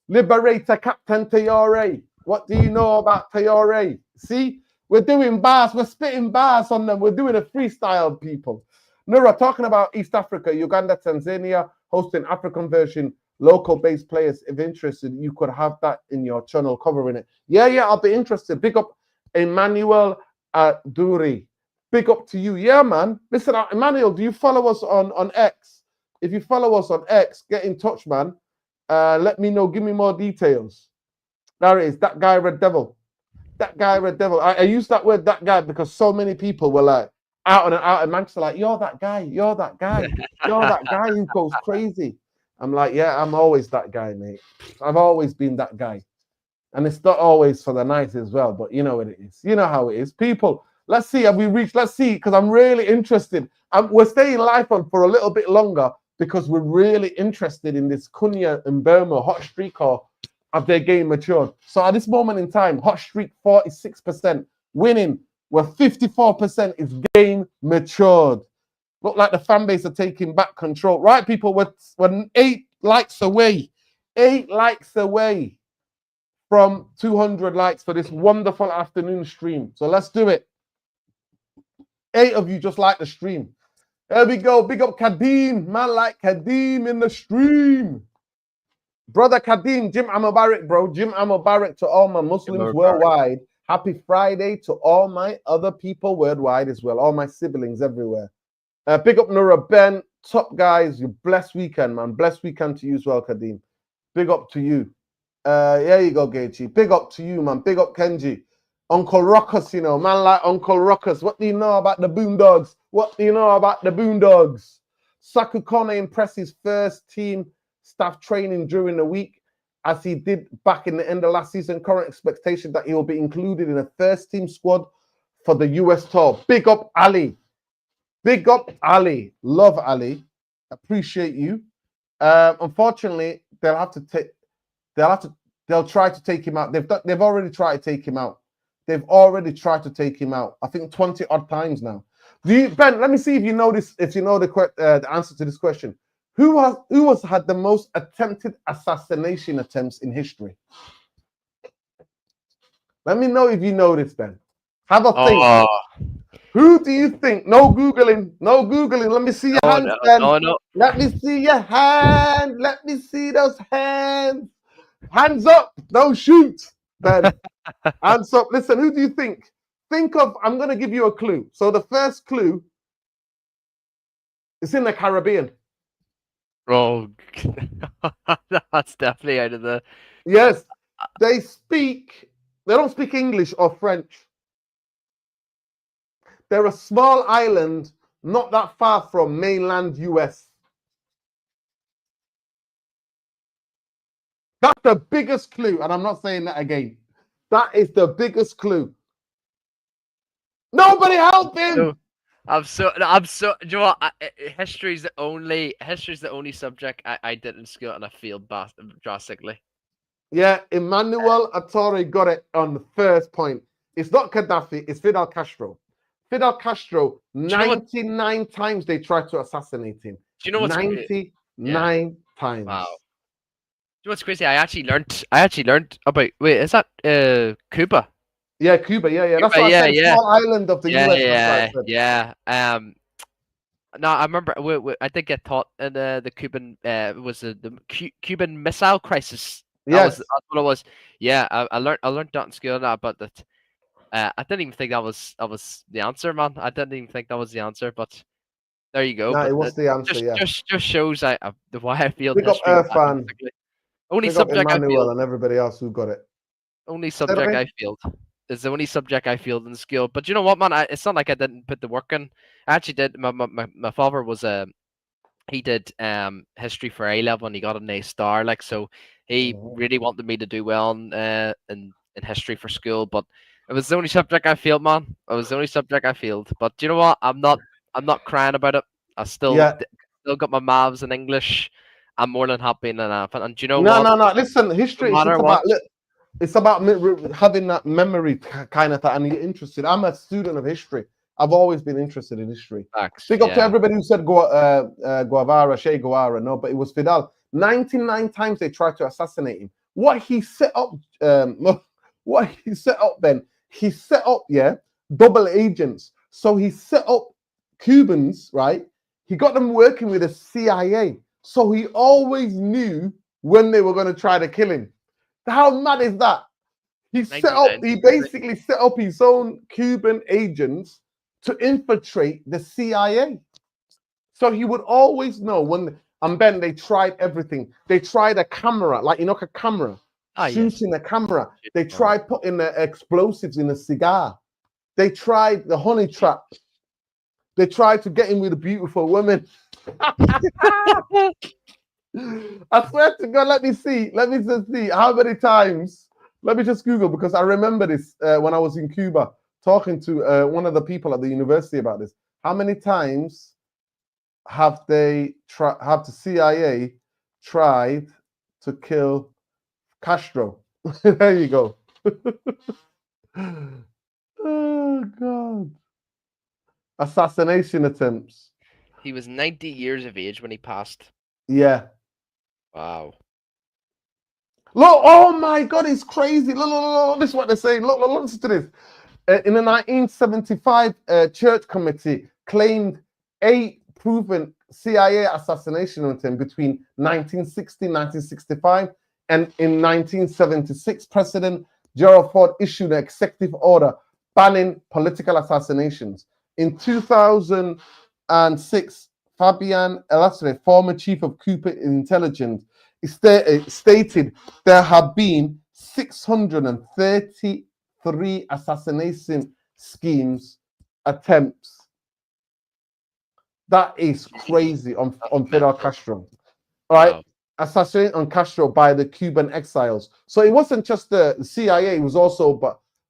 Liberator Captain Traore. What do you know about Traore? See, we're doing bars, we're spitting bars on them. We're doing a freestyle, people. Nura, talking about East Africa, Uganda, Tanzania, hosting African version, local-based players. If interested, you could have that in your channel covering it. Yeah, I'll be interested. Big up Emmanuel Duri. Big up to you. Yeah, man. Listen, Emmanuel, do you follow us on X? If you follow us on X, get in touch, man. Let me know. Give me more details. There it is. That guy, Red Devil. That guy, Red Devil. I use that word, that guy, because so many people were like out in Manchester, like, you're that guy. You're that guy. You're that guy who goes crazy. I'm like, yeah, I'm always that guy, mate. I've always been that guy. And it's not always for the night as well, but you know what it is. You know how it is. People, let's see. Have we reached? Let's see, because I'm really interested. We're staying live on for a little bit longer because we're really interested in this Cunha and Mbeumo hot streak, or have their game matured? So at this moment in time, hot streak 46%, winning where 54% is game matured. Look like the fan base are taking back control. Right, people, we're 8 likes away. 8 likes away from 200 likes for this wonderful afternoon stream. So let's do it. 8 of you just like the stream. There we go. Big up Kadeem. Man like Kadeem in the stream. Brother Kadeem, Jim Mubarak, bro. Jim Mubarak to all my Muslims worldwide. Happy Friday to all my other people worldwide as well. All my siblings everywhere. Big up Nura Ben. Top guys. You blessed weekend, man. Blessed weekend to you as well, Kadeem. Big up to you. There you go, Gaethje. Big up to you, man. Big up Kenji. Uncle Ruckus, you know, man like Uncle Ruckus. What do you know about the Boondogs? What do you know about the Boondogs? Saku Kone impresses first team staff training during the week, as he did back in the end of last season. Current expectation that he will be included in a first team squad for the US tour. Big up Ali. Big up Ali. Love Ali. Appreciate you. Unfortunately, they'll try to take him out. They've already tried to take him out. They've already tried to take him out. I think 20 odd times now. Ben, let me see if you know this. If you know the answer to this question, who has had the most attempted assassination attempts in history? Let me know if you know this, Ben. Have a think. Who do you think? No googling. No googling. Let me see your hands, Ben. No. Let me see your hand. Let me see those hands. Hands up. Don't shoot, Ben. Hands up. Listen, who do you think? Think of, I'm going to give you a clue. So the first clue is in the Caribbean. Oh, that's definitely out of the... Yes. They don't speak English or French. They're a small island not that far from mainland US. That's the biggest clue, and I'm not saying that again. That is the biggest clue. Nobody help him! No, I'm so. Do you know what? History's the only subject I did in school, and I failed drastically. Yeah, Emmanuel Attore got it on the first point. It's not Gaddafi, it's Fidel Castro. Fidel Castro, 99 times they tried to assassinate him. Do you know what's 99 times. Wow. Do you know what's crazy? I actually learned about. Wait, is that Cuba? Yeah, Cuba. Yeah. Cuba, that's what I said. Small island of the US. Yeah. No, I remember. I did get taught in the Cuban. Was the Cuban Missile Crisis? Yes, that's what it was. Yeah, I learned that in school now, but that. I didn't even think that was the answer, man. I didn't even think that was the answer, but there you go. No, it was the answer. Just shows why I feel. Big up Irfan. Only Big subject up Emmanuel I failed. and everybody else who got it. Only subject I failed. It's the only subject I failed in school. But you know what, man? It's not like I didn't put the work in. I actually did. My father was a he did history for A level and he got an A star. Like so, he Mhm. really wanted me to do well in history for school. But it was the only subject I failed, man. It was the only subject I failed. But you know what? I'm not crying about it. I Yeah. still got my maths in English. I'm more than happy in that. And do you know No, what? no, no. Listen, No history. matter It's what, about having that memory kind of thing, and you're interested. I'm a student of history. I've always been interested in history. facts. Big up to Yeah. everybody who said Guevara, Che Guevara. No, but it was Fidel. 99 times they tried to assassinate him. What he set up, what he set up then, he set up, yeah, double agents. So he set up Cubans, right? He got them working with the CIA. So he always knew when they were going to try to kill him. How mad is that? He 99. basically set up his own Cuban agents to infiltrate the CIA. So he would always know when, and then they tried everything. They tried a camera, like a camera, Ah, yes. shooting a camera. Shit, They camera. tried putting the explosives in a cigar. They tried the honey trap. They tried to get him with a beautiful woman. I swear to God, let me see. Let me just see how many times. Let me just Google because I remember this when I was in Cuba talking to one of the people at the university about this. How many times have have the CIA tried to kill Castro? There you go. Oh God. Assassination attempts. He was 90 years of age when he passed. Yeah. Wow. Look, oh my God, it's crazy. Look, this is what they're saying. Look, listen to this. In the 1975 Church Committee claimed 8 proven CIA assassination attempt between 1960 and 1965. And in 1976, President Gerald Ford issued an executive order banning political assassinations. In 2006, Fabian Elastre, former chief of Cooper Intelligence, stated there have been 633 assassination schemes attempts. That is Jeez. crazy That's on Fidel mental. Castro. All right. Wow. Assassination on Castro by the Cuban exiles. So it wasn't just the CIA, it was also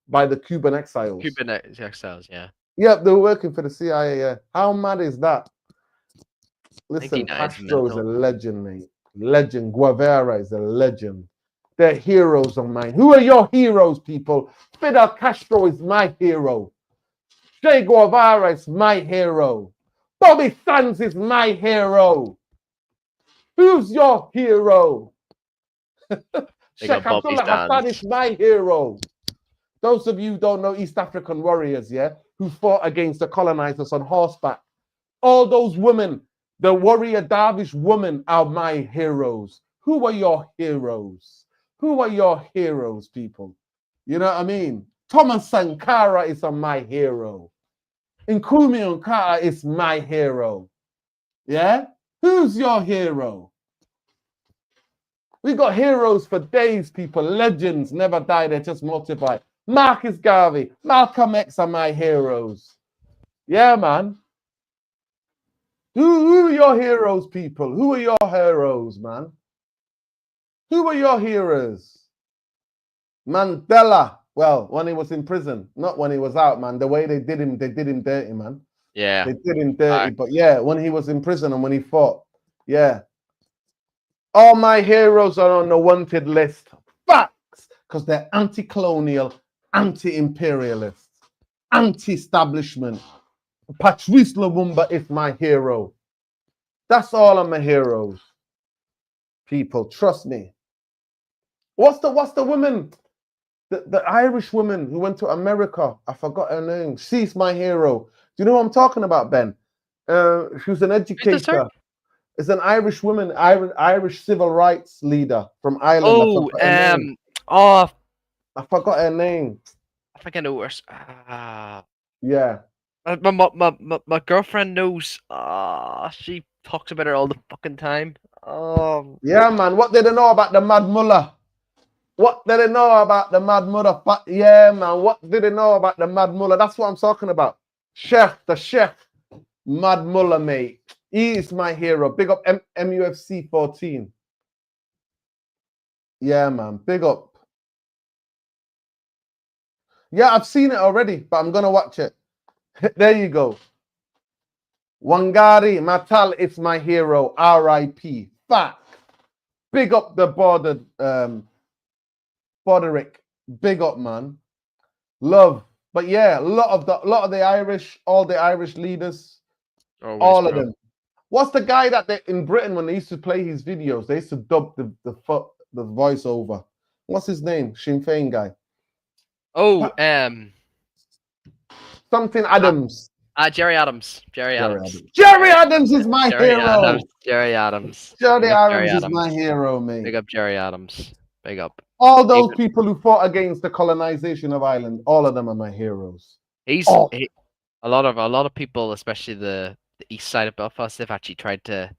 by the Cuban exiles. Cuban exiles, yeah. Yeah, they were working for the CIA. Yeah. How mad is that? Listen, 99 is Castro is a mental. legend, mate. Legend. Guevara is a legend. They're heroes of mine. Who are your heroes, people? Fidel Castro is my hero. Che Guevara is my hero. Bobby Sands is my hero. Who's your hero? They got Sheikh Bobby Abdullah Hassan is stands. my hero. Those of you who don't know East African warriors, yeah, who fought against the colonizers on horseback. All those women, the warrior Darvish women are my heroes. Who are your heroes? Who are your heroes, people? You know what I mean? Thomas Sankara is my hero. Nkrumah Nkata is my hero. Yeah? Who's your hero? We got heroes for days, people. Legends never die, they just multiply. Marcus Garvey, Malcolm X are my heroes. Yeah, man. Who are your heroes, people? Who are your heroes, man? Who are your heroes? Mandela. Well, when he was in prison, not when he was out, man. The way they did him dirty, man. Yeah. They did him dirty. Fact. But yeah, when he was in prison and when he fought, yeah. All my heroes are on the wanted list. Facts. Because they're anti-colonial, anti-imperialist, anti-establishment. Patrice Lumumba is my hero. That's all of my heroes. People, trust me. What's the woman? The Irish woman who went to America. I forgot her name. She's my hero. Do you know what I'm talking about, Ben? She was an Who's this, sorry? educator. It's an Irish woman, Irish civil rights leader from Ireland. I Oh, forgot her name. oh, I forgot her name. I think I know where. Yeah. My girlfriend knows. She talks about her all the fucking time. Yeah, man. What did they know about the Mad Mullah? What did they know about the Mad Mullah? Yeah, man. What did they know about the Mad Mullah? That's what I'm talking about. The Chef, Mad Mullah, mate. He is my hero. Big up MUFC 14. Yeah, man. Big up. Yeah, I've seen it already, but I'm going to watch it. There you go. Wangari Matal is my hero. R.I.P. Fact. Big up the border, Borderick. Big up, man. Love. But yeah, a lot of the Irish, all the Irish leaders, Always, all bro. of them. What's the guy that they, in Britain, when they used to play his videos, they used to dub the voiceover? What's his name? Sinn Féin guy. Oh, something Adams. Jerry Adams. Jerry Adams. Jerry Adams is my hero. Jerry Adams. Jerry Adams is my hero, mate. Big up Jerry Adams. Big up. All those people who fought against the colonization of Ireland, all of them are my heroes. A lot of people, especially the east side of Belfast, they've actually tried to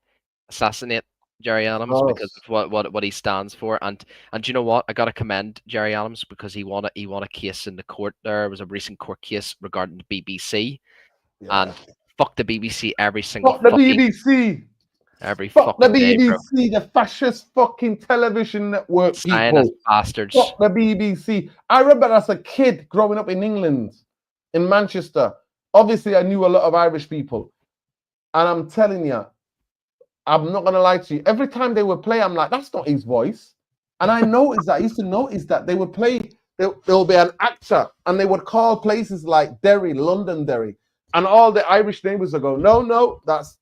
assassinate Jerry Adams because of what he stands for. And you know what? I gotta commend Jerry Adams because he won a case in the court. There was a recent court case regarding the BBC. Yeah. And fuck the BBC every single fuck the BBC. Every fuck fucking the BBC, day, the fascist fucking television network Zionist people. Bastards. Fuck the BBC. I remember as a kid growing up in England, in Manchester. Obviously, I knew a lot of Irish people. And I'm telling you, I'm not going to lie to you. Every time they would play, I'm like, that's not his voice. And I noticed that. I used to notice that they would play, there'll be an actor, and they would call places like Derry, Londonderry. And all the Irish neighbors would go, no, that's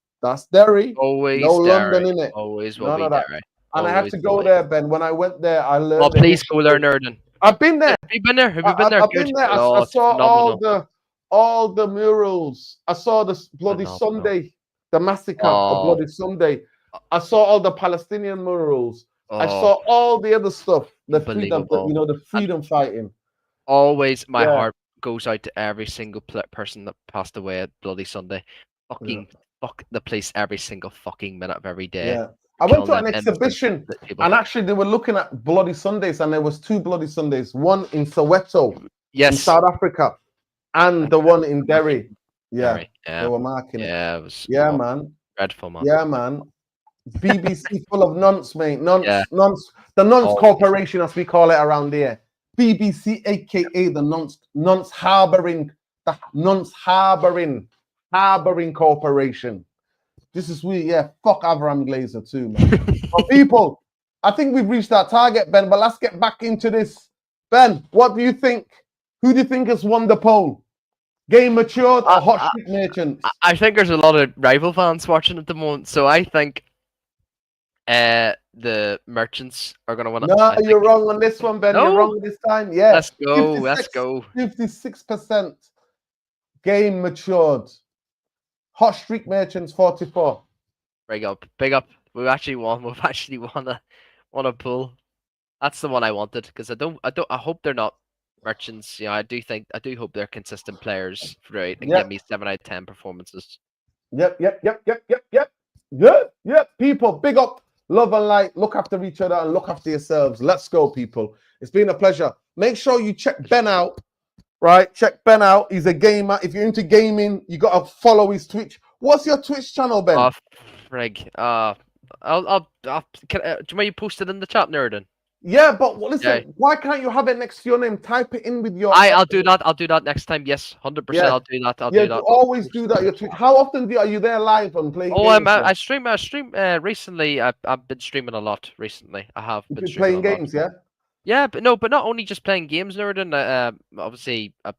Derry. Always no Derry. London in it. Always will be Derry. And I had to go there, Ben. When I went there, I learned. Oh, please go there, Nerdin. I've been there. Have you been there? Have you been there? I've been there. I saw all the murals. I saw the Bloody Sunday, the massacre of Bloody Sunday. I saw all the Palestinian murals. I saw all the other stuff. The freedom, the freedom fighting. Always, my heart goes out to every single person that passed away at Bloody Sunday. Fuck the police every single fucking minute of every day. Yeah. I went to an exhibition, and actually they were looking at Bloody Sundays, and there was 2 Bloody Sundays, one in Soweto, in South Africa, and the one in Derry. Yeah, they were marking it. Yeah, it was. Yeah, man. Dreadful, man. Yeah, man. BBC full of nonce, mate. The Nonce Corporation, as we call it around here. BBC, aka the Nonce Harboring Corporation. This is fuck Avram Glazer too, man. But people, I think we've reached our target, Ben, but let's get back into this. Ben, what do you think? Who do you think has won the poll? Game Matured or Hot Street Merchants? I think there's a lot of rival fans watching at the moment, so I think the Merchants are going to win it. No, you're wrong on this one, Ben. No? You're wrong this time. Yeah. Let's go. 56% Game Matured. Hot Street Merchants 44. Big up. We've actually won a pool. That's the one I wanted because I hope they're not Merchants. I do hope they're consistent players throughout and give me 7 out of 10 performances. Yep. People, big up, love and light. Look after each other and look after yourselves. Let's go, people. It's been a pleasure. Make sure you check Ben out. Right, check Ben out. He's a gamer. If you're into gaming, you gotta follow his Twitch. What's your Twitch channel, Ben? Frig. Do you want you post it in the chat, Nerdin? Yeah, but listen, why can't you have it next to your name? Type it in with your. I'll do that. I'll do that next time. Yes, 100%. I'll do that. I'll do that. Always do that. Your Twitch. How often are you there live and playing? Games, I stream. Recently, I've been streaming a lot. Recently, I have been playing games. Yeah. Yeah, but not only just playing games, Nerdin. Obviously, I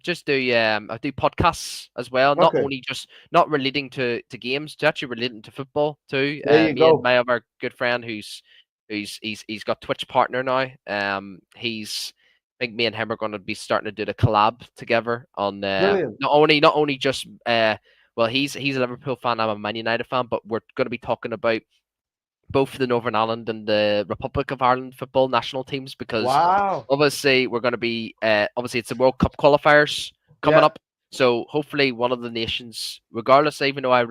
just do I do podcasts as well. Not only not relating to games, to actually relating to football too. And my other good friend who's got Twitch partner now. I think me and him are going to be starting to do the collab together on not only just he's a Liverpool fan, I'm a Man United fan, but we're going to be talking about both the Northern Ireland and the Republic of Ireland football national teams because obviously we're going to be obviously it's the World Cup qualifiers coming up, so hopefully one of the nations, regardless, even though I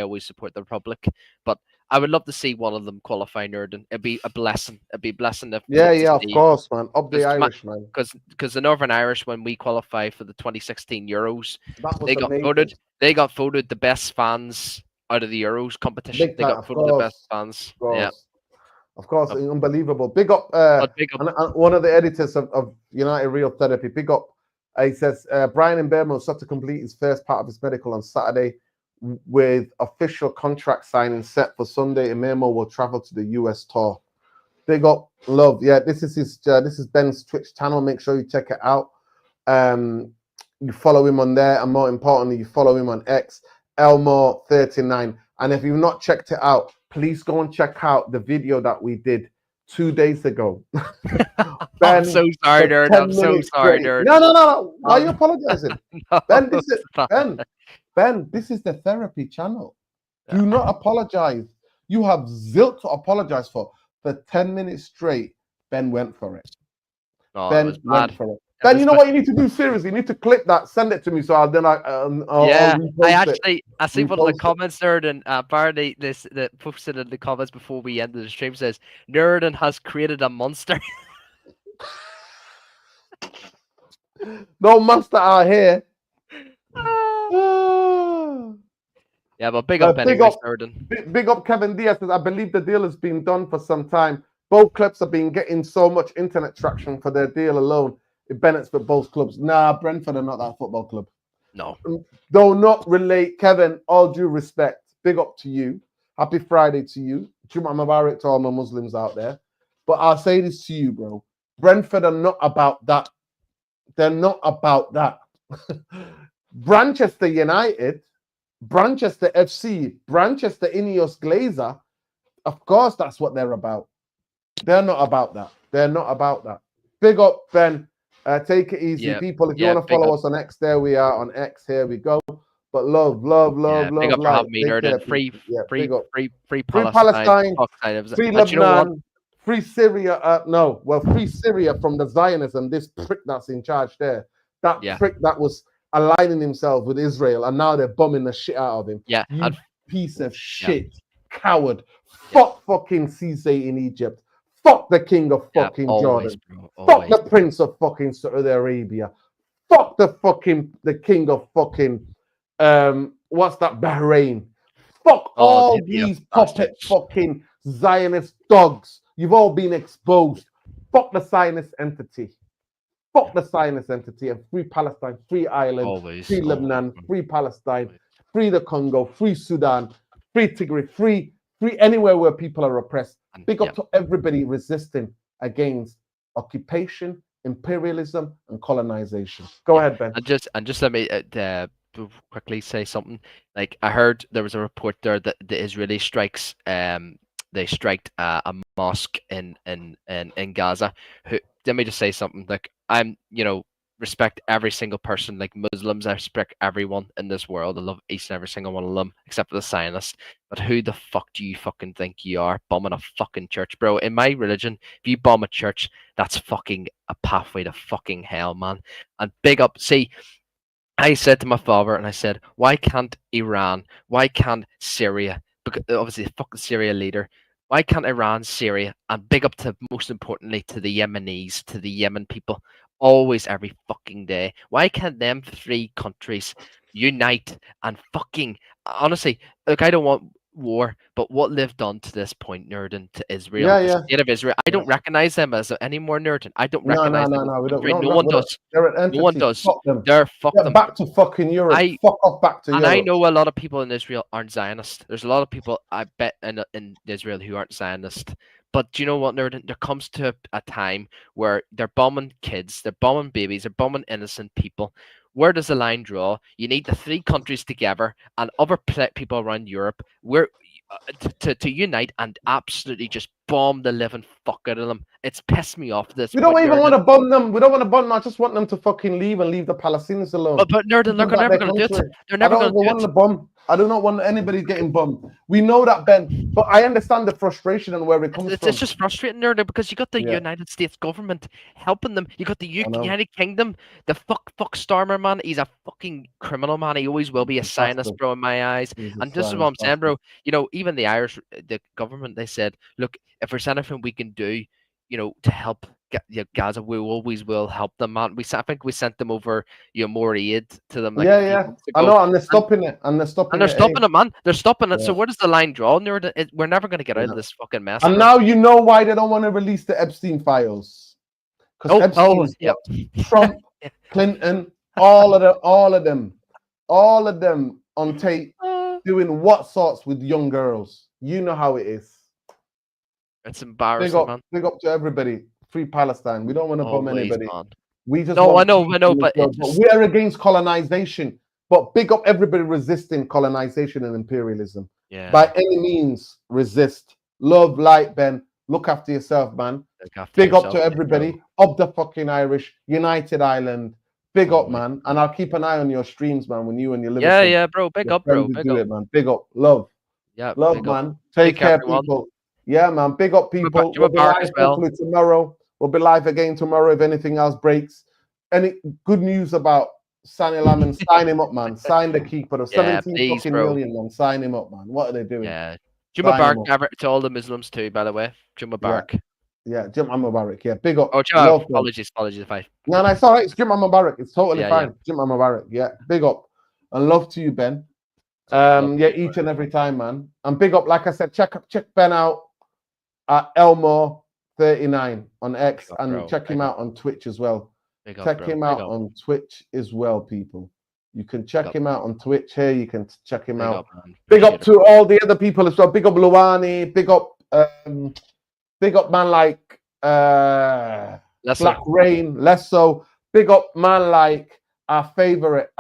always support the Republic, but I would love to see one of them qualify, Nerd. It'd be a blessing. It'd be a blessing Yeah, to of see. course, man. Up the Irish, man. Because the Northern Irish, when we qualified for the 2016 Euros, That was they got amazing. voted. They got voted the best fans out of the Euros competition. Big They time, got of voted the best course. fans. Of Yeah. course. Of course, But unbelievable. Big up, big up. and one of the editors of United Real Therapy. Big up. He says Bryan Mbeumo'S set to complete his first part of his medical on Saturday, with official contract signing set for Sunday. Mbeumo will travel to the US tour. Big up, love. Yeah, this is Ben's Twitch channel. Make sure you check it out. You follow him on there, and more importantly, you follow him on X, Elmore39. And if you've not checked it out, please go and check out the video that we did 2 days ago. Ben, I'm so sorry, Nerd. I'm so sorry, Nerd. No. Why are you apologizing? No, Ben, this is the therapy channel. Do not apologize. You have zilch to apologize for. For 10 minutes straight, Ben went for it. No, Ben it was bad. went for it. Ben, you know what you need to do? Seriously, you need to clip that, send it to me, so I'll I see one of the comments, Nerd, and apparently that posted in the comments before we ended the stream says Nerd has created a monster. No monster out here. Yeah, but big up anyways, Nerd. Big up Kevin Diaz says, I believe the deal has been done for some time. Both clubs have been getting so much internet traction for their deal alone. It benefits for both clubs. Nah, Brentford are not that football club. No. Do not relate. Kevin, all due respect. Big up to you. Happy Friday to you. Jum'ah Mubarak to all my Muslims out there. But I'll say this to you, bro. Brentford are not about that. They're not about that. Brandchester United, Brandchester FC, Brandchester Ineos Glazer, of course that's what they're about. They're not about that. They're not about that. Big up, Ben. Take it easy, people. If you want to follow us on X, there we are on X. Here we go. But love. Big up for having me, Nerd. Free Palestine, free Lebanon, you know free Syria. Free Syria from the Zionism. This prick that's in charge there. That prick that was aligning himself with Israel, and now they're bombing the shit out of him. Yeah, you piece of shit, coward. Fuck fucking Sisi in Egypt. Fuck the king of fucking Jordan. Fuck the prince of fucking Saudi Arabia. Fuck the king of fucking what's that, Bahrain. Fuck all these puppet fucking Zionist dogs. You've all been exposed. Fuck the Zionist entity. Fuck the Zionist entity, and free Palestine, free Ireland, free Lebanon, free Palestine, free the Congo, free Sudan, free Tigray, free anywhere where people are oppressed. Big up to everybody resisting against occupation, imperialism, and colonization. Go ahead, Ben. And just let me quickly say something. Like, I heard there was a report there that the Israeli strikes, they striked a mosque in Gaza. Let me just say something. Like, I'm, respect every single person. Like Muslims, I respect everyone in this world. I love each and every single one of them, except for the Zionists. But who the fuck do you fucking think you are, bombing a fucking church, bro? In my religion, if you bomb a church, that's fucking a pathway to fucking hell, man. And big up. See, I said to my father, and I said, why can't Iran? Why can't Syria? Because obviously, the fucking Syria leader. Why can't Iran, Syria, and big up to, most importantly, to the Yemenis, to the Yemen people, always every fucking day? Why can't them three countries unite and fucking, honestly, look, I don't want war, but what they've done to this point, Nerdin, to Israel, the state of Israel, I don't recognize them as anymore, Nerdin. I don't recognize them. No, we don't. No one does. They're an entity. No one does. Fuck them. They're fuck them. Back to fucking Europe. Fuck off back to Europe. And I know a lot of people in Israel aren't Zionist. There's a lot of people, I bet, in Israel who aren't Zionist. But do you know what, Nerdin? There comes to a time where they're bombing kids, they're bombing babies, they're bombing innocent people. Where does the line draw? You need the three countries together and other people around Europe to unite and absolutely just bomb the living fuck out of them. It's pissed me off. We don't even want to bomb them. We don't want to bomb them. I just want them to fucking leave and leave the Palestinians alone. But Nerdin, they're never going to do it. They're never going to do it. I do not want anybody getting bummed. We know that, Ben, but I understand the frustration and where it comes from. It's just frustrating there because you got the Yeah, United States government helping them. You got the I know. United Kingdom, the fuck Starmer man. He's a fucking criminal man. He always will be a Zionist, Bastard. bro, in my eyes. He's a And this is what Zionist I'm saying, bastard. bro. You know, even the Irish, the government, they said, look, if there's anything we can do, you know, to help Gaza, we always will help them, man. I think we sent them over, more aid to them like a Yeah, few yeah. months I ago. know, and they're And stopping it. And they're stopping they're it. Eh? stopping it, man. They're stopping it. So Yeah. where does the line draw? We're never going to get out Yeah. of this fucking mess, And bro. now you know why they don't want to release the Epstein files. Because Epstein's Yep. got Trump, Clinton, all of them on tape doing what sorts with young girls. You know how it is. It's embarrassing, man. Big up to everybody. Free Palestine. We don't want to bomb Always, anybody. man. We just No, want I know, peace in this but world. But we are against colonization. But big up everybody resisting colonization and imperialism. yeah. By any means, resist. Love, light, Ben. Look after yourself, man. Big up to everybody. Up the fucking Irish, United Ireland. Big up, man. And I'll keep an eye on your streams, man, when you and your Liverpool. Yeah, bro. Big up, bro. Big do up. it, man. Big up. Love. Yeah. Love, big man. Up. Take care, everyone. people. Yeah, man. Big up, people. We'll be live hopefully tomorrow. We'll be live again tomorrow if anything else breaks. Any good news about Sani Lamin? Sign him up, man. Sign the keeper of 17 fucking million, man. Sign him up, man. What are they doing? Yeah. Juma Barak to all the Muslims too, by the way. Juma Barak. Yeah, Juma Mubarak. Yeah, big up. Oh, Juma, apologies if I. No, it's all right. It's Juma Mubarak. It's totally fine. Juma Mubarak. Yeah, big up. And love to you, Ben. Each and every time, man. And big up, like I said, check Ben out at Elmo39 on X and check him out on Twitch as well. Check him out on Twitch as well, people. You can check him out on Twitch here. You can check him out. Big up to all the other people as well. Big up Luani. Big up man like Black Rain. Less so. Big up man like our favorite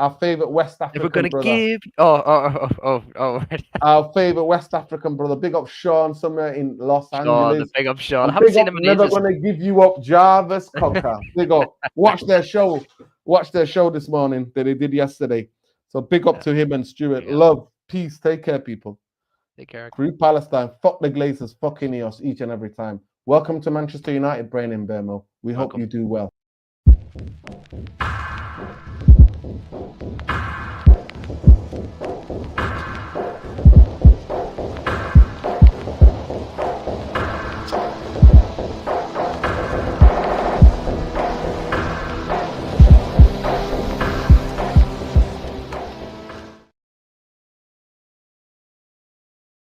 West African brother. If we're gonna give our favorite West African brother. Big up Sean somewhere in Los Angeles. Big up Sean. I haven't seen him in never ages. Gonna give you up, Jarvis Cocker. Big up. Watch their show this morning that they did yesterday. So big up to him and Stuart. Love, peace. Take care, people. Take care. Free Palestine. Fuck the Glazers. Fuck Ineos each and every time. Welcome to Manchester United, Bryan and Mbeumo. We hope you do well.